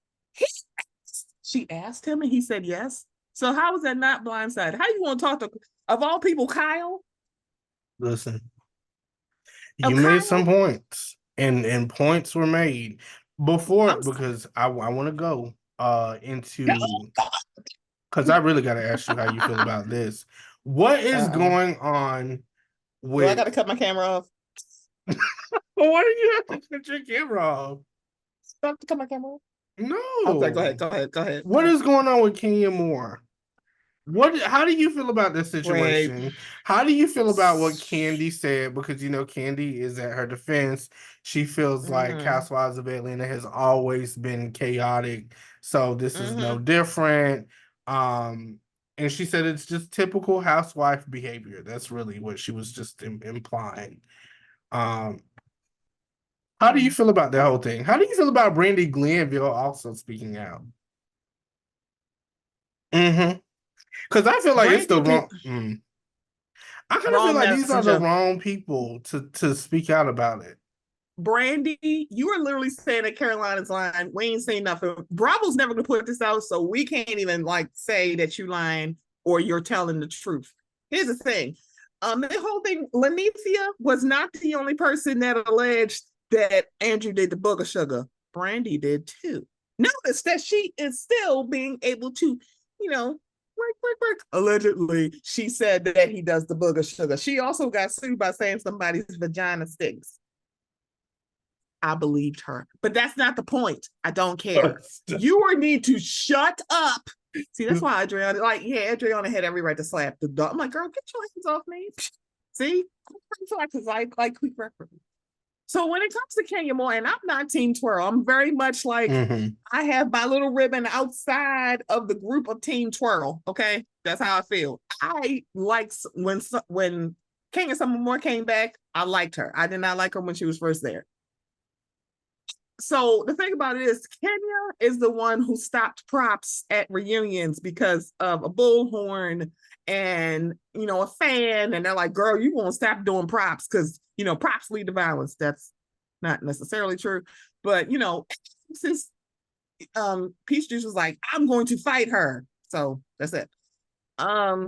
She asked him and he said yes. So how is that not blindsided? How you want to talk to, of all people, Kyle? Listen, you made some points, and points were made before, because I want to go into, because I really got to ask you how you feel about this. What is going on with? Do I got to cut my camera off? Why do you have to cut your camera off? Do I have to cut my camera off? No. Okay, go ahead. What is going on with Kenya Moore? How do you feel about this situation? Wait. How do you feel about what Candy said? Because, Candy is at her defense. She feels like Housewives of Atlanta has always been chaotic. So this is no different. And she said it's just typical housewife behavior. That's really what she was just implying. How do you feel about that whole thing? How do you feel about Brandy Glanville also speaking out? Because I feel like it's the wrong. I kind of feel like these are the wrong people to speak out about it. Brandy, you are literally saying that Carolina's lying. We ain't saying nothing. Bravo's never gonna put this out, so we can't even say that you lying or you're telling the truth. Here's the thing. The whole thing, Lanicia was not the only person that alleged that Andrew did the booger sugar. Brandy did too. Notice that she is still being able to, work. Allegedly, she said that he does the booger sugar. She also got sued by saying somebody's vagina stinks. I believed her, but that's not the point. I don't care. You need to shut up. See, that's why Adriana, Adriana had every right to slap the dog. I'm like, girl, get your hands off me. See, like quick reference. So when it comes to Kenya Moore, and I'm not Team Twirl, I'm very much like, I have my little ribbon outside of the group of Team Twirl. Okay, that's how I feel. I like when Kenya Moore came back. I liked her. I did not like her when she was first there. So the thing about it is, Kenya is the one who stopped props at reunions because of a bullhorn and, a fan. And they're like, girl, you won't stop doing props because, props lead to violence. That's not necessarily true. But, since Peach Juice was like, I'm going to fight her. So that's it. I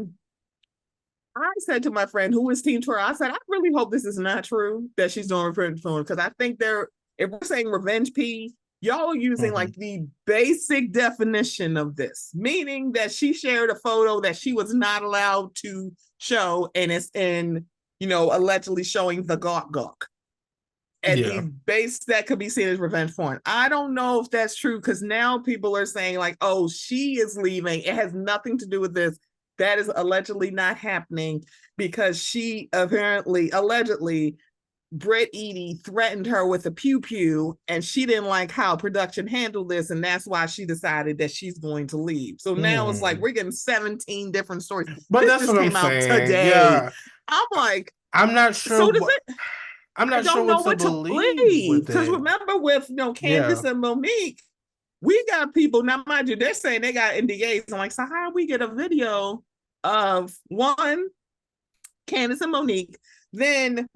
I said to my friend who was Team Tori, I said, I really hope this is not true that she's doing revenge porn, because I think if we're saying revenge P, y'all are using like the basic definition of this, meaning that she shared a photo that she was not allowed to show, and it's in, allegedly showing the gawk. And the base that could be seen as revenge porn. I don't know if that's true, because now people are saying like, oh, she is leaving. It has nothing to do with this. That is allegedly not happening, because she allegedly, Britt Edie threatened her with a pew-pew, and she didn't like how production handled this, and that's why she decided that she's going to leave. So now it's like we're getting 17 different stories. But this that's just what came I'm out saying. today. Yeah. I'm like, I'm not sure. So does it? I'm not sure what to believe. Because remember, with Candace and Monique, we got people now. Mind you, they're saying they got NDAs. I'm like, so how do we get a video of one, Candace and Monique, then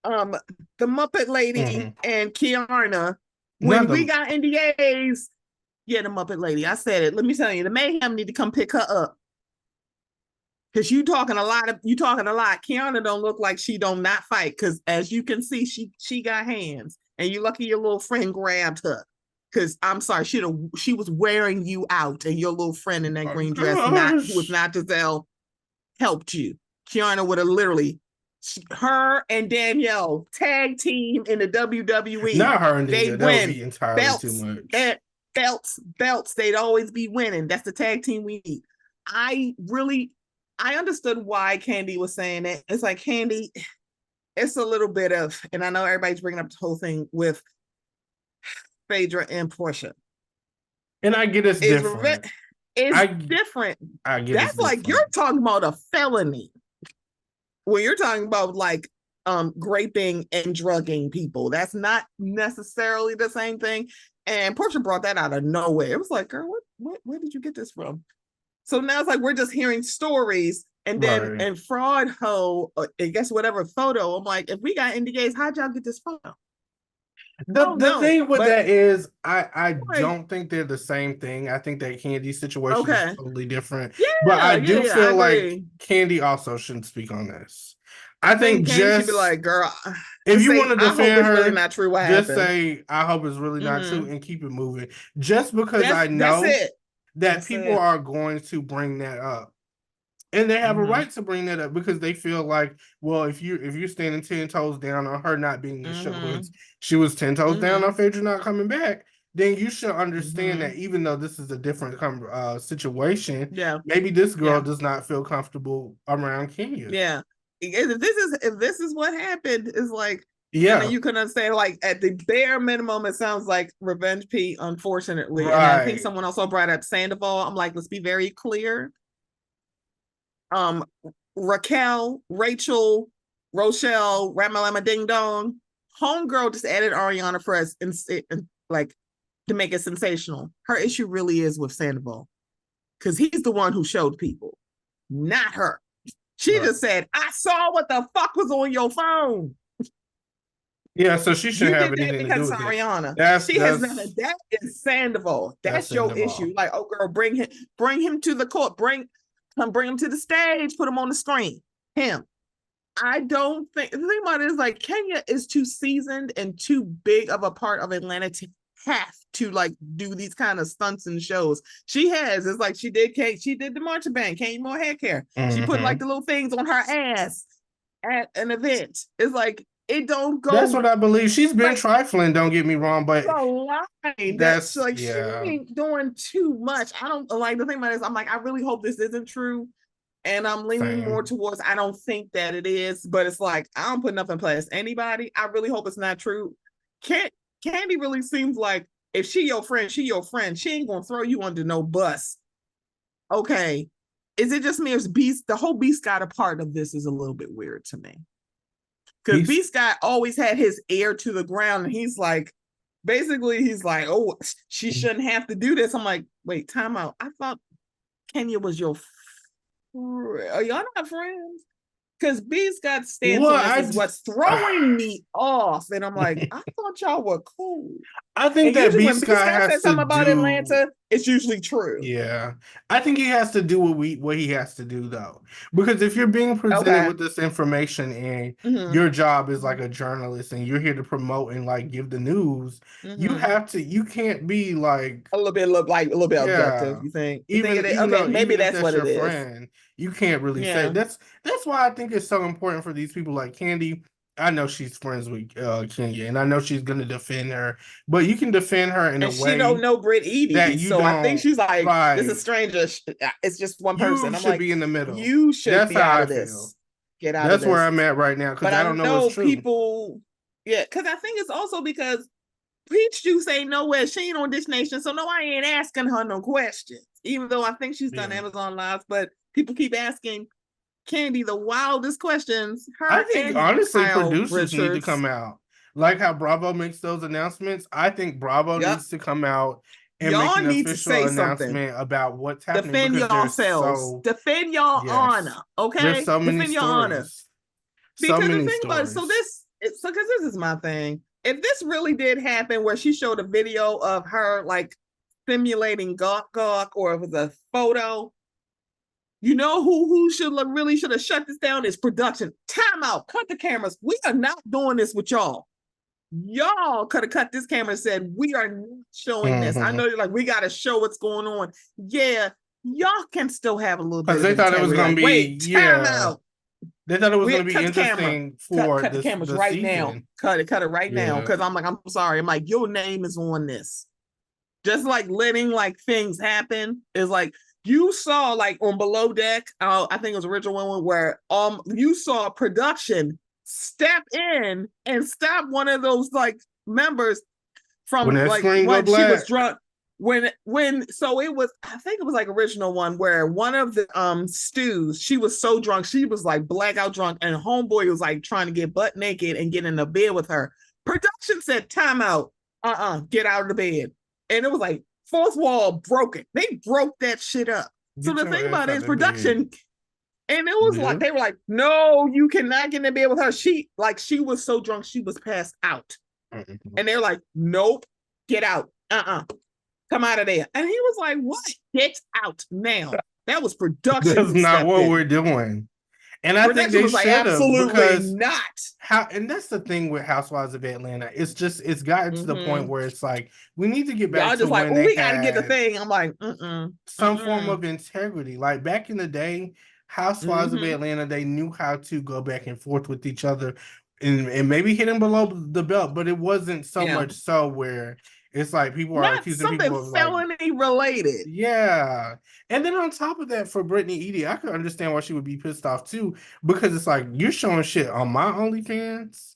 the Muppet Lady and Kiana, when we got NDAs? Yeah, the Muppet Lady. I said it. Let me tell you, the Mayhem need to come pick her up. Because you talking a lot. Kiana don't look like she don't not fight. Because as you can see, she got hands. And you lucky your little friend grabbed her. Because I'm sorry, she was wearing you out, and your little friend in that green dress, who was not Giselle, helped you. Kiana would have literally, her and Danielle tag team in the WWE. Not her and Danielle. That would be entirely too much. Belts. They'd always be winning. That's the tag team we need. I understood why Candy was saying it. It's like, Candy, it's a little bit of, and I know everybody's bringing up the whole thing with Phaedra and Portia. And I get it's different. It's different. I get that's like different. You're talking about a felony. When you're talking about like raping and drugging people, that's not necessarily the same thing. And Portia brought that out of nowhere. It was like, girl, where did you get this from? So now it's like we're just hearing stories, and then and fraud hoe, I guess whatever photo. I'm like, if we got NDAs, how'd y'all get this photo? The thing with that is, I don't think they're the same thing. I think that Candy's situation is totally different. Yeah, but I do feel like Candy also shouldn't speak on this. I think Candy should be like, girl, if you want to defend her, really not true. Just say, I hope it's really not true, and keep it moving. Just because I know that people are going to bring that up. And they have a right to bring that up, because they feel like, well, if you're standing 10 toes down on her not being the show, she was 10 toes down on Phaedra not coming back, then you should understand that even though this is a different situation, maybe this girl does not feel comfortable around Kenya. Yeah. If this is what happened, is like, you can understand, like, at the bare minimum, it sounds like revenge P, unfortunately. And I think someone also brought up Sandoval. I'm like, let's be very clear. Raquel, Rachel, Rochelle, Ramalama Ding Dong, homegirl just added Ariana for us, and like, to make it sensational. Her issue really is with Sandoval, because he's the one who showed people, not her. She just said, I saw what the fuck was on your phone. Yeah, so she shouldn't have anything to do with Ariana. It. That is Sandoval. That's your issue. Like, oh girl, bring him to the court. Bring him to the stage. Put him on the screen. Him. I don't think the thing about it is, like, Kenya is too seasoned and too big of a part of Atlanta to have to like do these kind of stunts and shows. It's like she did the marching band, Kanye Moore hair care. She put like the little things on her ass at an event. It's like, it don't go. That's what I believe. She's been trifling, don't get me wrong, but that's like, she ain't doing too much. I don't like, the thing about it is, I'm like, I really hope this isn't true. And I'm leaning more towards, I don't think that it is, but it's like, I don't put nothing past anybody. I really hope it's not true. Candy really seems like, if she your friend, she your friend. She ain't gonna throw you under no bus. Okay. Is it just me, or Beast? The whole Beast got a part of this is a little bit weird to me. Because Beast Guy always had his ear to the ground, and he's like, oh, she shouldn't have to do this. I'm like, wait, time out. I thought Kenya was your are y'all not friends? Because Beast got stance on this is what's throwing me off. And I'm like, I thought y'all were cool. I think And that usually B when B Scott Scott has says to something about do. Atlanta, it's usually true. Yeah, I think he has to do what he has to do though, because if you're being presented Okay. with this information and Mm-hmm. your job is like a journalist and you're here to promote and like give the news, you have to. You can't be like a little bit objective. yeah. You think? Even even Okay, though maybe even if that's that's what your it is. friend, you can't really say Yeah. that's why I think it's so important for these people like Candy. I know she's friends with Kenya, and I know she's gonna defend her, but you can defend her in a And she don't way know Brit Edie, that you so I think don't she's like, "This is right. stranger. It's just one You person." I'm should like, be in the middle. "You should That's be how out I of feel. this. Get out of That's where this." I'm at right now because But I I don't know what's know true. people, yeah, because I think it's also because Peach Juice ain't nowhere. She ain't on Dish Nation, so no, I ain't asking her no questions. Even though I think she's done Amazon Lives, but people keep asking Candy the wildest questions. Her I think and honestly, Kyle producers need to Richards. come out. Like how Bravo makes those announcements. I think Bravo Yep. needs to come out and make Y'all an need to official say announcement something. about what's happening Defend because there's yourselves. so Defend your honor. Okay. there's so many Defend your honor. stories. So Because the many thing about it, stories. because this is my thing. If this really did happen, where she showed a video of her like simulating gawk, or it was a photo, you know who should have shut this down is production. Time out. Cut the cameras. We are not doing this with y'all. Y'all could have cut this camera and said, we are not showing this. I know you're like, we got to show what's going on. Yeah, y'all can still have a little bit Because of they thought it was integrity. going to be, Wait, time out. They thought it was going to be Cut the camera. interesting for cut the cameras the right season. now. Cut it right now. Because I'm like, I'm sorry. I'm like, your name is on this. Just like letting like things happen is like, you saw like on Below Deck, I think it was original one where you saw production step in and stop one of those like members from when that like screen when go she black. was drunk. So it was, I think it was like original one where one of the stews, she was so drunk, she was like blackout drunk, and homeboy was like trying to get butt naked and get in the bed with her. Production said, time out, get out of the bed. And it was like fourth wall broken. They broke that shit up. So the thing about it is production, and it was like they were like, no, you cannot get in the bed with her. She was so drunk, she was passed out. And they're like, nope, get out. Come out of there. And he was like, what? Get out now. That was production. That's not what we're doing. And I think they should have, because not. And that's the thing with Housewives of Atlanta. It's gotten to the point where it's like we need to get back Y'all to just when like, we got to get the thing. I'm like, some form of integrity. Like back in the day, Housewives of Atlanta, they knew how to go back and forth with each other, and maybe hitting below the belt, but it wasn't so much so where it's like people are accusing people of felony related. Yeah. And then on top of that, for Brittany Edie, I could understand why she would be pissed off too, because it's like, you're showing shit on my OnlyFans.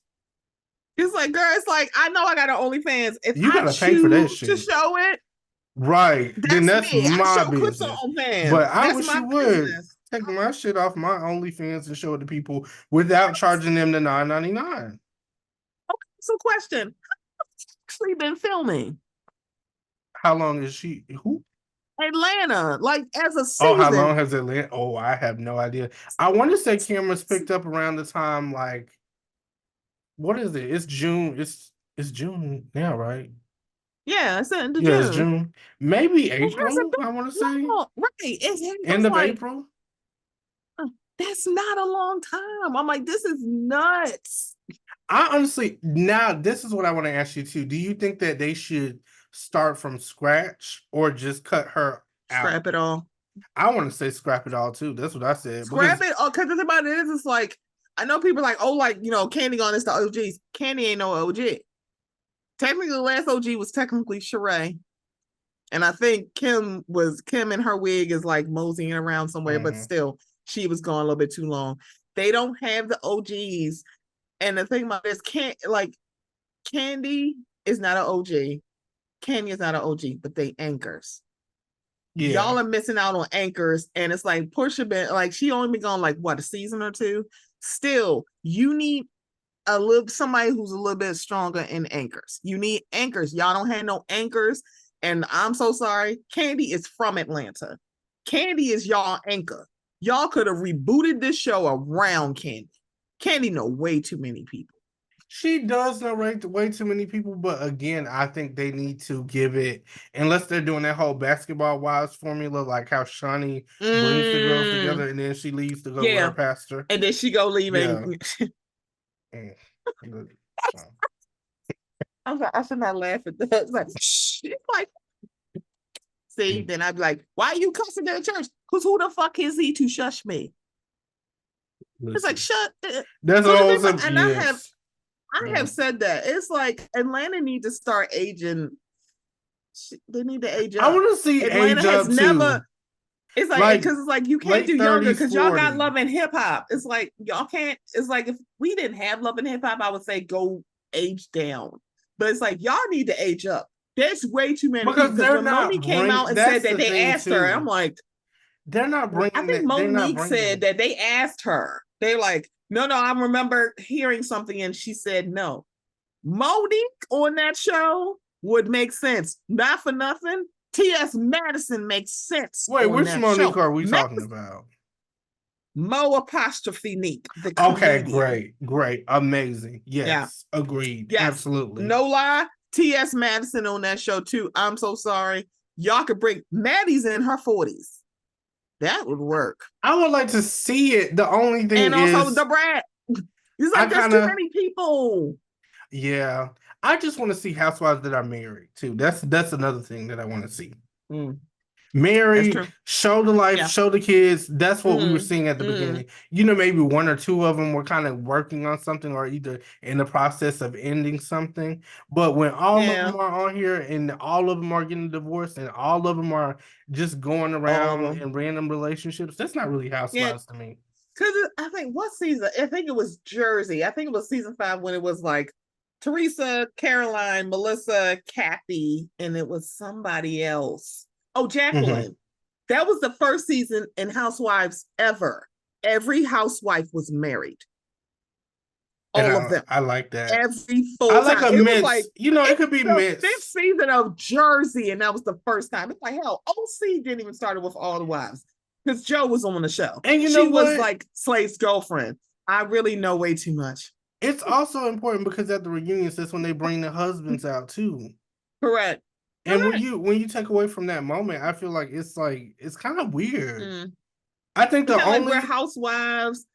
It's like, girl, it's like, I know I got an OnlyFans. If you gotta pay for that shit to show it, right, then that's me. my business. But I wish you would take my shit off my OnlyFans and show it to people without charging them the $9.99. Okay, so question. Actually been filming. How long is she? Who? Atlanta, like as a season. Oh, how long has Atlanta? Oh, I have no idea. I want to say cameras picked up around the time, like, what is it? It's June. It's June now, right? Yeah, it's end of June. It's June. Maybe April, I want to say. Right. It's end of like, April. That's not a long time. I'm like, this is nuts. I honestly, now this is what I want to ask you too. Do you think that they should start from scratch or just cut her out? Scrap it all. I want to say scrap it all too. That's what I said. Scrap it all, because the thing about it is, it's like, I know people are like, oh, like, you know, Candy on this, the OGs. Candy ain't no OG. Technically, the last OG was technically Sheree. And I think Kim in her wig is like moseying around somewhere, but still, she was gone a little bit too long. They don't have the OGs. And the thing about this, Candy is not an OG. Candy is not an OG, but they anchors. Yeah. Y'all are missing out on anchors. And it's like Portia been like, she only been gone like what, a season or two. Still, you need somebody who's a little bit stronger in anchors. You need anchors. Y'all don't have no anchors. And I'm so sorry. Candy is from Atlanta. Candy is y'all anchor. Y'all could have rebooted this show around Candy. Candy know way too many people. She does narrate way too many people, but again, I think they need to give it, unless they're doing that whole basketball wives formula, like how Shawnee brings the girls together and then she leaves to go with her pastor. And then she go leaving. Yeah. I'm like, I should not laugh at that. It's like, shh. It's like, see, then I'd be like, why are you cussing in the church? Because who the fuck is he to shush me? Listen. It's like, shut. That's all. And I have said that. It's like Atlanta need to start aging. They need to age up. I want to see Atlanta age has up never. Too. It's like because it's like you can't do 30s, younger because y'all got Love and Hip Hop. It's like y'all can't. It's like if we didn't have Love and Hip Hop, I would say go age down. But it's like y'all need to age up. There's way too many because people. When Monique came out and said that they asked her, I'm like, they're not bringing. I think Monique said that they asked her. They're like, no, I remember hearing something and she said no. Monique on that show would make sense. Not for nothing. T.S. Madison makes sense. Wait, which Monique are we talking about? Mo apostrophe Neek. Okay, great, amazing. Yes, agreed. Yes. Absolutely. No lie. T.S. Madison on that show too. I'm so sorry. Y'all could bring Maddie's in her 40s. That would work. I would like to see it. The only thing and is, also the brat. It's like there's too many people. Yeah, I just want to see housewives that are married too. That's another thing that I want to see. Married, show the life, show the kids. That's what we were seeing at the beginning. You know, maybe one or two of them were kind of working on something or either in the process of ending something. But when all of them are on here and all of them are getting divorced and all of them are just going around in random relationships, that's not really housewives to me. Because I think what season? I think it was Jersey. I think it was season 5 when it was like Teresa, Caroline, Melissa, Kathy, and it was somebody else. Oh, Jacqueline. That was the first season in Housewives ever. Every housewife was married. All of them. I like that. Every full I like time. A mix. Like, you know, it could be mixed. 5th season of Jersey, and that was the first time. It's like, hell, OC didn't even start with all the wives. Because Joe was on the show. And you know she was like Slade's girlfriend. I really know way too much. It's also important because at the reunions, that's when they bring the husbands out too. Correct. And when you take away from that moment, I feel like it's kind of weird. I think the only we're housewives.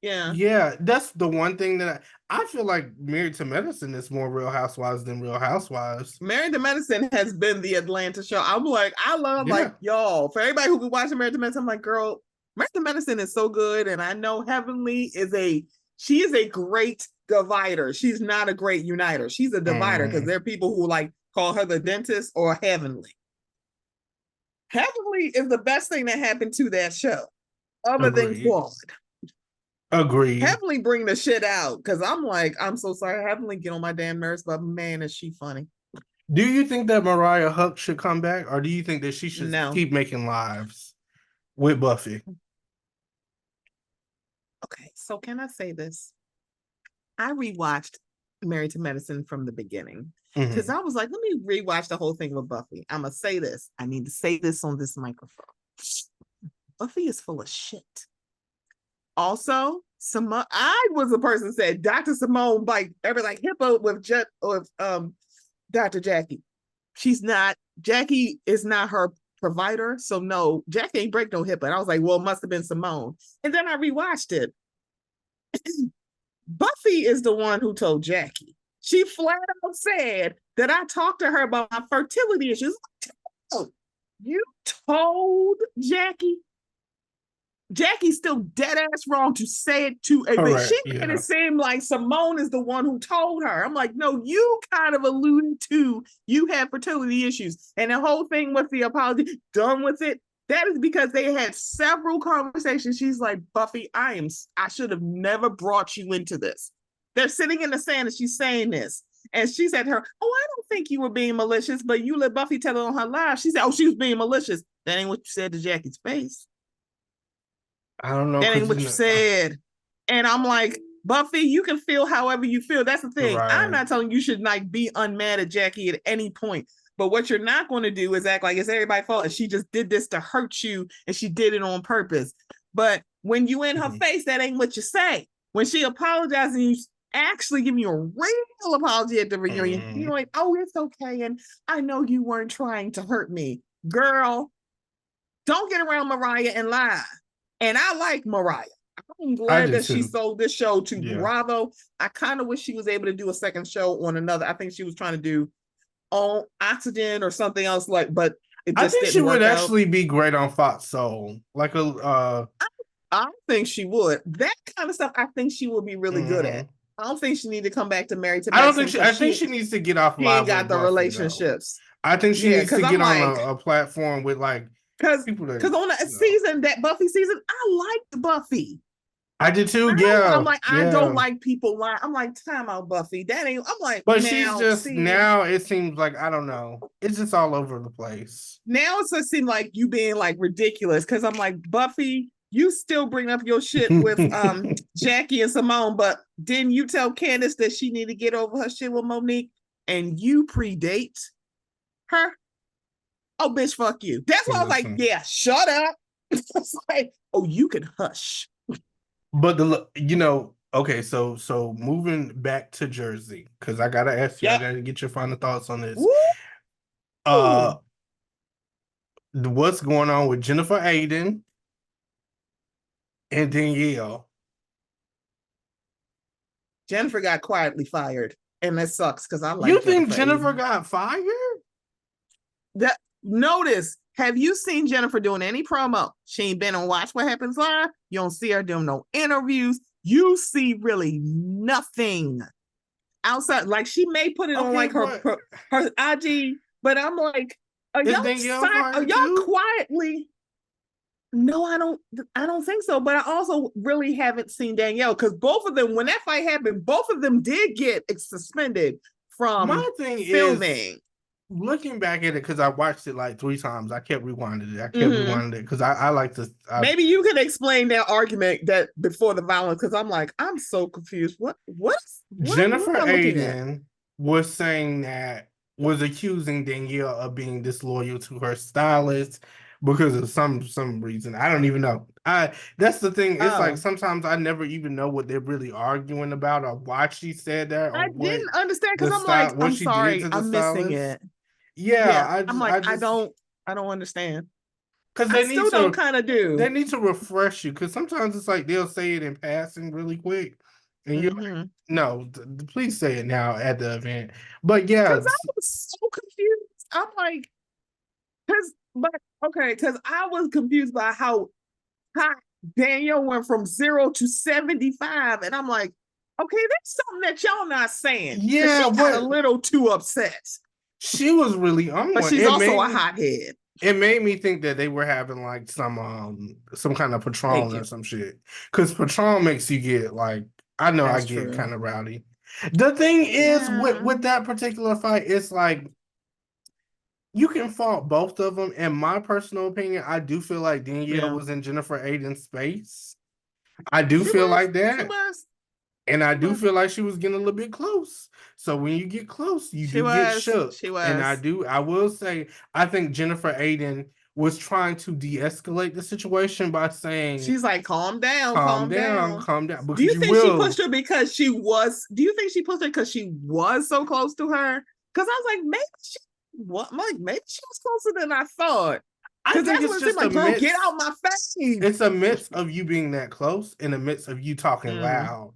Yeah, that's the one thing that I feel like Married to Medicine is more Real Housewives than Real Housewives. Married to Medicine has been the Atlanta show. I'm like, I love like y'all. For everybody who be watching Married to Medicine, I'm like, girl, Married to Medicine is so good. And I know Heavenly is a great divider. She's not a great uniter. She's a divider because there are people who like call her the dentist or Heavenly. Heavenly is the best thing that happened to that show, other than Claude. Agreed. Heavenly bring the shit out because I'm like, I'm so sorry. Heavenly get on my damn nerves, but man, is she funny. Do you think that Mariah Huck should come back, or do you think that she should keep making lives with Buffy? Okay, so can I say this? I rewatched Married to Medicine from the beginning because I was like, let me rewatch the whole thing with Buffy. I'm gonna say this. I need to say this on this microphone. Buffy is full of shit. Also, I was the person who said Dr. Simone like hippo with Dr. Jackie. She's not. Jackie is not her provider, so no, Jackie ain't break no hip. And I was like, well, it must have been Simone. And then I rewatched it. Buffy is the one who told Jackie. She flat out said that I talked to her about my fertility issues. Oh, you told Jackie? Jackie's still dead ass wrong to say it to a bitch. She made it seem like Simone is the one who told her. I'm like, no, you kind of alluded to you had fertility issues. And the whole thing with the apology, done with it. That is because they had several conversations. She's like, Buffy, I should have never brought you into this. They're sitting in the sand and she's saying this. And she said to her, oh, I don't think you were being malicious, but you let Buffy tell it on her live. She said, oh, she was being malicious. That ain't what you said to Jackie's face. I don't know. That ain't what you said. And I'm like, Buffy, you can feel however you feel. That's the thing. Right. I'm not telling you should like be unmad at Jackie at any point. But what you're not going to do is act like it's everybody's fault and she just did this to hurt you and she did it on purpose. But when you in her face, that ain't what you say. When she apologizes and actually giving you a real apology at the reunion. Mm-hmm. You're like, oh, it's okay. And I know you weren't trying to hurt me. Girl, don't get around Mariah and lie. And I like Mariah. I'm glad that she sold this show to Bravo. I kind of wish she was able to do a second show on another. I think she was trying to do on Oxygen or something else, like, but it just I think didn't she work would out. actually be great on Fox Soul. Like I think she would. That kind of stuff I think she would be really good at. I don't think she need to come back to Married to Medicine. I think she needs to get off she live ain't got with the Buffy, relationships. though. I think she needs to get like, on a platform with like people that, because on that season, that Buffy season, I liked Buffy. I did too. I'm like, I don't like people lying. I'm like, time out, Buffy. That ain't. I'm like, but she's just now. It seems like I don't know. It's just all over the place. Now it just seems like you being like ridiculous because I'm like, Buffy, you still bring up your shit with Jackie and Simone, but didn't you tell Candace that she need to get over her shit with Monique and you predate her? Oh, bitch, fuck you. That's why I was like, yeah, shut up. It's like, oh, you can hush. But okay, so moving back to Jersey, because I gotta ask you, I gotta get your final thoughts on this. Woo! What's going on with Jennifer Aiden and Danielle? Jennifer got quietly fired, and that sucks because I like. You think Jennifer got fired? That notice. Have you seen Jennifer doing any promo? She ain't been on Watch What Happens Live. You don't see her doing no interviews. You see really nothing outside. Like she may put it on like her IG, but I'm like, are y'all quietly? No, I don't think so. But I also really haven't seen Danielle because both of them, when that fight happened, both of them did get suspended from filming. Looking back at it, because I watched it like 3 times, I kept rewinding it. Because I like to. Maybe you can explain that argument that before the violence, because I'm like, I'm so confused. What Jennifer Aiden was saying was accusing Danielle of being disloyal to her stylist because of some reason. I don't even know. That's the thing. It's like sometimes I never even know what they're really arguing about or why she said that. Or I didn't understand because I'm like, I'm sorry, I'm missing it. Yeah, I'm like, I don't understand. Because they need to refresh you. Because sometimes it's like they'll say it in passing really quick, and you're like, no, please say it now at the event. But yeah, because I was so confused. I'm like, because I was confused by how high Danielle went from 0 to 75, and I'm like, okay, there's something that y'all not saying. Yeah, she got a little too upset. She was really on but she's also a hothead. It made me think that they were having like some kind of Patron or some shit. Because Patron makes you get like, I know I get kind of rowdy. The thing is with that particular fight, it's like you can fault both of them. In my personal opinion, I do feel like Danielle was in Jennifer Aiden's space. I do feel like that. And I do feel like she was getting a little bit close. So when you get close, you get shook. And I will say, I think Jennifer Aiden was trying to de-escalate the situation by saying, she's like, calm down. Do you think she pushed her because she was so close to her? Because I was like, maybe she was closer than I thought. I think it's just like, bro, get out my face. It's a midst of you being that close in the midst of you talking loud.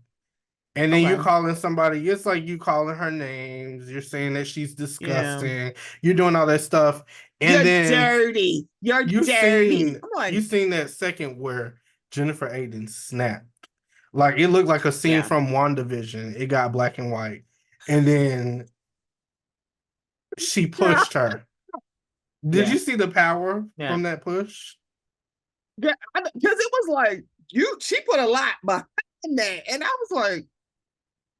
And then you're calling somebody, it's like you calling her names. You're saying that she's disgusting. Yeah. You're doing all that stuff. And you're dirty. You're dirty. You seen that second where Jennifer Aiden snapped. Like, it looked like a scene from WandaVision. It got black and white. And then she pushed her. Did you see the power from that push? Yeah, because it was like, she put a lot behind that. And I was like,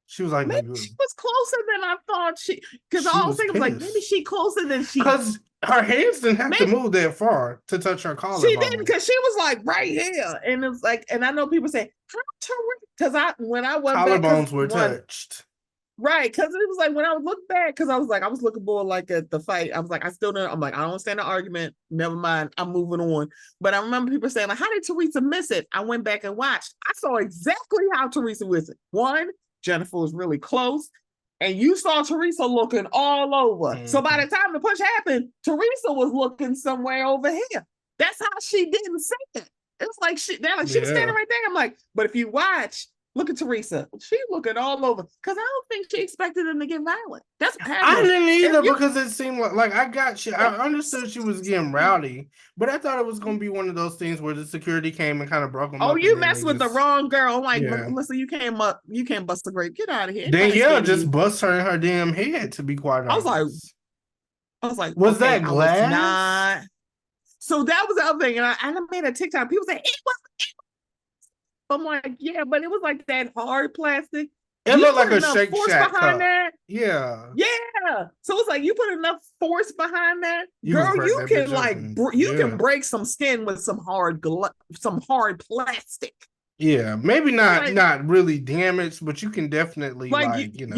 she was like, maybe she was closer than I thought because I was thinking, like, maybe she closer than she. Because her hands didn't have to move that far to touch her collarbone. She didn't, because she was like right here, and it's like, and I know people say, because when I went collarbones were touched. Right, because it was like when I looked back, because I was looking more like at the fight. I was like, I'm like, I don't understand the argument. Never mind, I'm moving on. But I remember people saying, like, how did Teresa miss it? I went back and watched. I saw exactly how Teresa missed it. One, Jennifer was really close. And you saw Teresa looking all over. So by the time the push happened, Teresa was looking somewhere over here. That's how she didn't say it. It's like she was standing right there. I'm like, but if you watch, look at Teresa. She's looking all over because I don't think she expected them to get violent. That's what happened. I didn't either because it seemed like I understood she was getting rowdy, but I thought it was going to be one of those things where the security came and kind of broke them up. Oh, you messed with the wrong girl. I'm like, listen, you can't bust a grape. Get out of here. Danielle just bust her in her damn head. To be quite honest, I was like, was that glass? So that was the other thing, and I made a TikTok. People say it was. I'm like, yeah, but it was like that hard plastic. It looked like a Shake Shack cup. That. Yeah. So it's like you put enough force behind that, girl. You can like can break some skin with some hard plastic. Yeah, maybe not really damaged, but you can definitely you can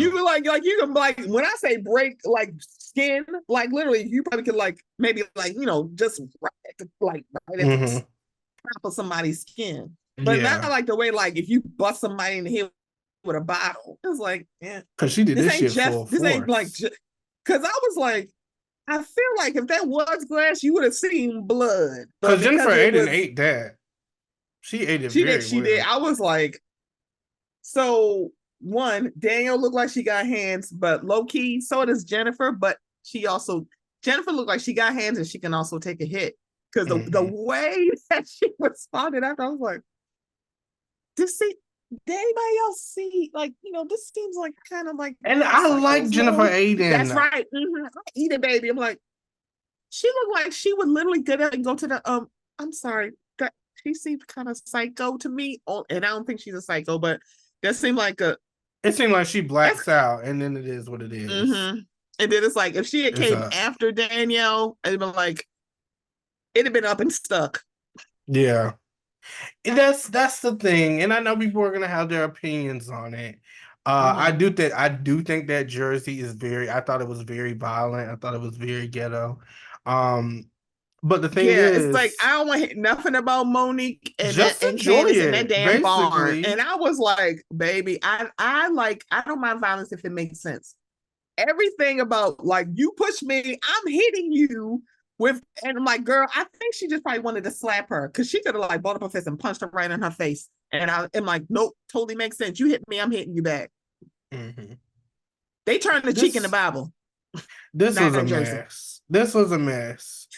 when I say break like skin, like literally you probably could like maybe like just right at the top of somebody's skin. But not like the way, like, if you bust somebody in the head with a bottle. It's like, yeah. Because she did this shit full force. This ain't like, because I was like, I feel like if that was glass, you would have seen blood. Because Jennifer ate that. She ate it very well. She did. I was like, so, one, Danielle looked like she got hands, but low-key, so does Jennifer. But Jennifer looked like she got hands and she can also take a hit. Because the way that she responded after, I was like, did anybody else see, like, this seems like kind of like. And I like Jennifer Aiden. That's right. I eat it, baby. I'm like, she looked like she would literally get up and go to the, I'm sorry, she seemed kind of psycho to me. And I don't think she's a psycho, but that seemed like it seemed like she blacks out, and then it is what it is. And then it's like, if she had came after Danielle, it'd been like, it'd have been up and stuck. Yeah. That's the thing, and I know people are gonna have their opinions on it. I do think that Jersey is I thought it was very violent. I thought it was very ghetto. But the thing is, it's like I don't want to hear nothing about Monique and Candace in that damn barn. And I was like, baby, I don't mind violence if it makes sense. Everything about like you push me, I'm hitting you. And I'm like, girl, I think she just probably wanted to slap her because she could have like brought up her fist and punched her right in her face. And I'm like, nope, totally makes sense. You hit me, I'm hitting you back. They turned the cheek in the Bible. This was a mess. This was a mess.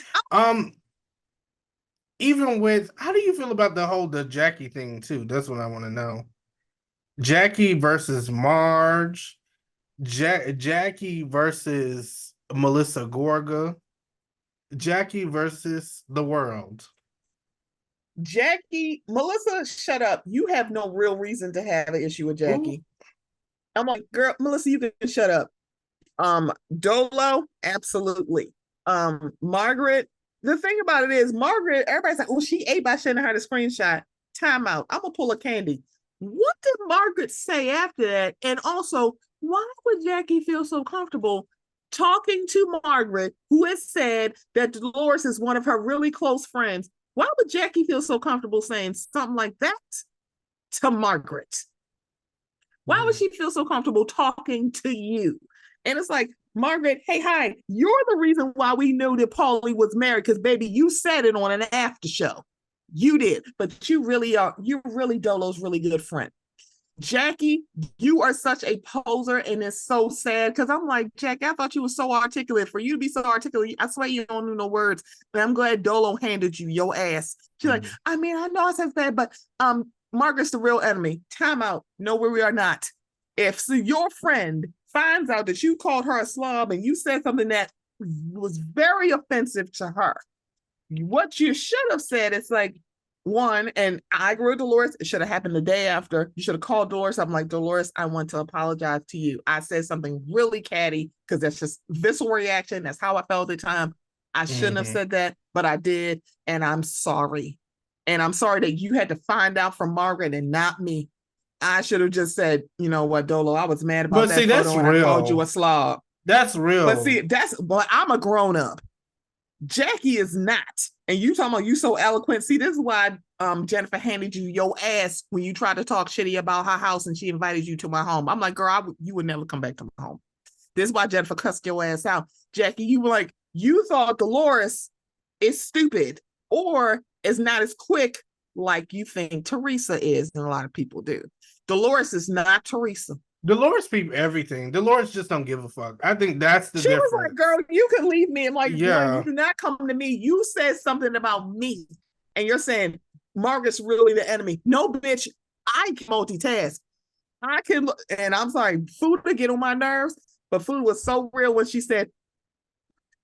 Even with, how do you feel about the Jackie thing too? That's what I want to know. Jackie versus Marge, Jackie versus Melissa Gorga. Jackie versus the world. Melissa, shut up. You have no real reason to have an issue with Jackie. Ooh. I'm like, girl, Melissa, you can shut up. Dolo, absolutely. Margaret, the thing about it is, Margaret, everybody's like, oh, she ate by sending her the screenshot. Time out. I'm gonna pull a Candy. What did Margaret say after that? And also, why would Jackie feel so comfortable talking to Margaret, who has said that Dolores is one of her really close friends? Why would Jackie feel so comfortable saying something like that to Margaret? Why would she feel so comfortable talking to you? And it's like, Margaret, hey, hi, you're the reason why we knew that Paulie was married, because baby, you said it on an after show. You did, but you're really Dolo's really good friend. Jackie, you are such a poser, and it's so sad because I'm like, Jackie, I thought you were so articulate. For you to be so articulate, I swear you don't know no words. But I'm glad Dolo handed you your ass. She's like, I mean, I know I said that, but Margaret's the real enemy. Time out. No, we are not. If your friend finds out that you called her a slob and you said something that was very offensive to her, what you should have said is like, one, and I agree with Dolores, it should have happened the day after. You should have called Dolores. I'm like, Dolores, I want to apologize to you. I said something really catty because that's just visceral reaction. That's how I felt at the time. I shouldn't have said that, but I did, and I'm sorry. And I'm sorry that you had to find out from Margaret and not me. I should have just said, you know what, Dolo, I was mad about that photo and I called you a slob. That's real. But I'm a grown up. Jackie is not. And you talking about you so eloquent. See, this is why Jennifer handed you your ass when you tried to talk shitty about her house and she invited you to my home. I'm like, girl, you would never come back to my home. This is why Jennifer cussed your ass out. Jackie, you were like, you thought Dolores is stupid or is not as quick like you think Teresa is, and a lot of people do. Dolores is not Teresa. Dolores peep everything. Dolores just don't give a fuck. I think that's the difference. She was like, girl, you can leave me. I'm like, yeah, you do not come to me. You said something about me. And you're saying Margaret's really the enemy. No, bitch, I can multitask. I can, and I'm sorry, Food would get on my nerves, but Food was so real when she said,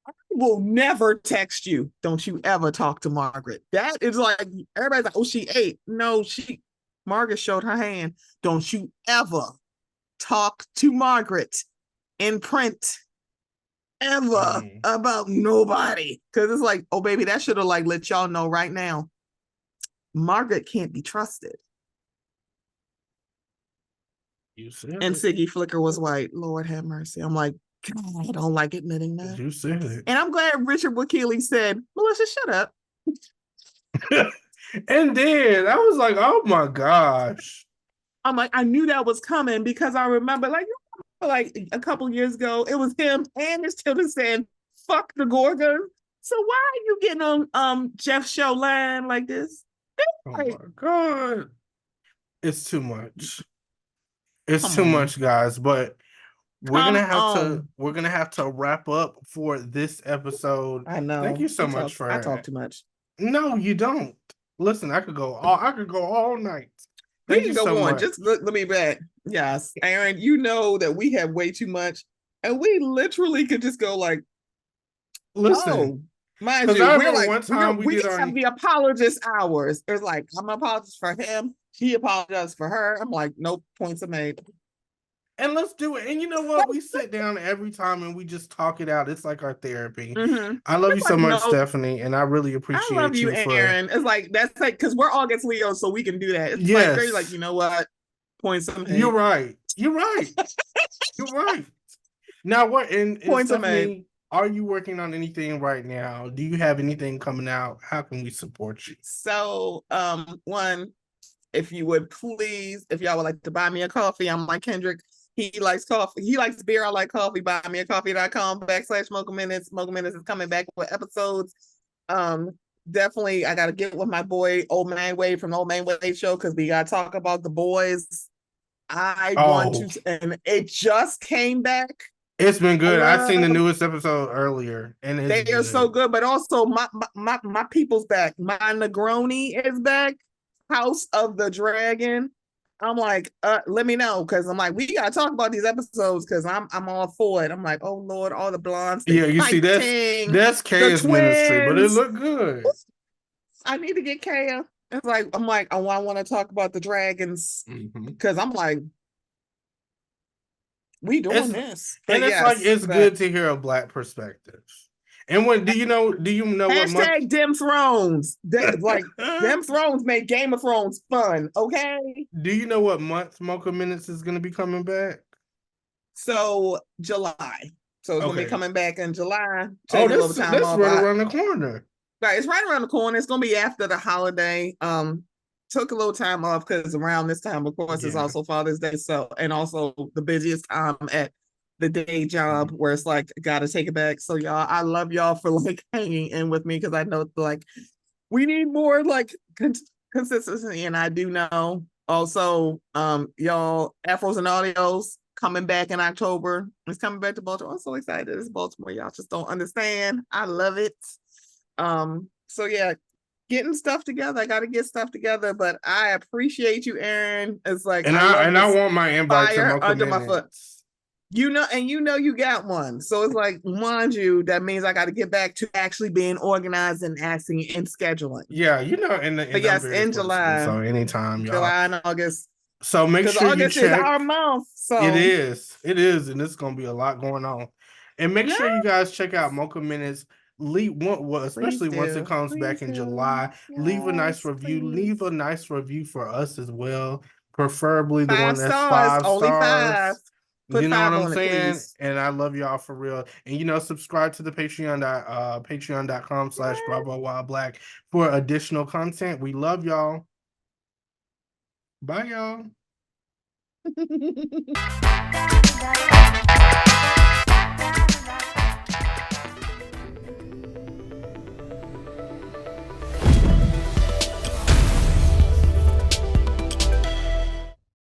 I will never text you. Don't you ever talk to Margaret. That is like, everybody's like, oh, she ate. No, Margaret showed her hand. Don't you ever talk to Margaret in print ever about nobody. Because it's like, oh, baby, that should have like let y'all know right now. Margaret can't be trusted. You said and it. Siggy Flicker was white. Lord have mercy. I'm like, God, I don't like admitting that. You said it. And I'm glad Richard Wakili said, Melissa, shut up. And then I was like, oh my gosh. I'm like, I knew that was coming because I remember like a couple years ago, it was him and his children saying, fuck the Gorgas. So why are you getting on Jeff's show line like this? Oh my God. It's too much. It's too much, guys. But we're gonna have to wrap up for this episode. I know. Thank you so much for I talk too much. No, you don't. Listen, I could go all night. Thank you so much. Just let me back. Yes, Aaron, you know that we have way too much, and we literally could just go like, listen. Mind you, we're like, one time we have the apologist hours. There's like, I'm an apologist for him. He apologized for her. I'm like, nope, points are made. And let's do it. And you know what? We sit down every time and we just talk it out. It's like our therapy. Mm-hmm. I love you so much, Stephanie, and I really appreciate you. I love you, Aaron. It's like, that's like, because we're August Leo, so we can do that. It's like, very like, you know what? Points are made. You're right. You're right. You're right. Now, what? And points are made. Are you working on anything right now? Do you have anything coming out? How can we support you? So, one, if you would please, if y'all would like to buy me a coffee, I'm like Kendrick. He likes coffee. He likes beer. I like coffee. buymeacoffee.com/Mocha Minutes. Mocha Minutes is coming back with episodes. Definitely, I got to get with my boy, Old Man Wade from the Old Man Wade Show, because we got to talk about the boys. I want to, and it just came back. It's been good. I've seen the newest episode earlier, and they are so good. But also, my people's back. My Negroni is back. House of the Dragon. I'm like, let me know, because I'm like, we gotta talk about these episodes, because I'm all for it. I'm like, oh Lord, all the blondes. Yeah, you see, that's Kaya's ministry, but it looked good. I need to get Kaya. It's like, I'm like, I want to talk about the dragons, because I'm like, we doing this, and it's like it's good to hear a Black perspective. And when do you know hashtag Dem Thrones? Like Dem Thrones made Game of Thrones fun. Okay. Do you know what month Mocha Minutes is going to be coming back? So July. So it's going to be coming back in July. That's right around the corner. Right, it's right around the corner. It's going to be after the holiday. Took a little time off because around this time, of course, is also Father's Day. So, and also the busiest time at the day job, where it's like, gotta take it back. So y'all, I love y'all for like hanging in with me, because I know like we need more like consistency, and I do know. Also, y'all, Afros and Audios coming back in October. It's coming back to Baltimore. I'm so excited. It's Baltimore. Y'all just don't understand. I love it. So yeah, getting stuff together. I gotta get stuff together, but I appreciate you, Aaron. It's like, I want my invite to Mocha under Minutes. my foot. You know you got one. So it's like, mind you, that means I got to get back to actually being organized and asking and scheduling. Yeah, in July. So anytime, y'all. July and August. So make sure August you check. Is our month. So it is, and it's gonna be a lot going on. And make sure you guys check out Mocha Minutes. Especially once it comes back in July. Yes, leave a nice review. Please. Leave a nice review for us as well. Preferably the one that's 5 stars. Only 5. Put you know 5 what I'm on it, saying? please. And I love y'all for real. And subscribe to the patreon.com/Bravo While Black for additional content. We love y'all. Bye, y'all.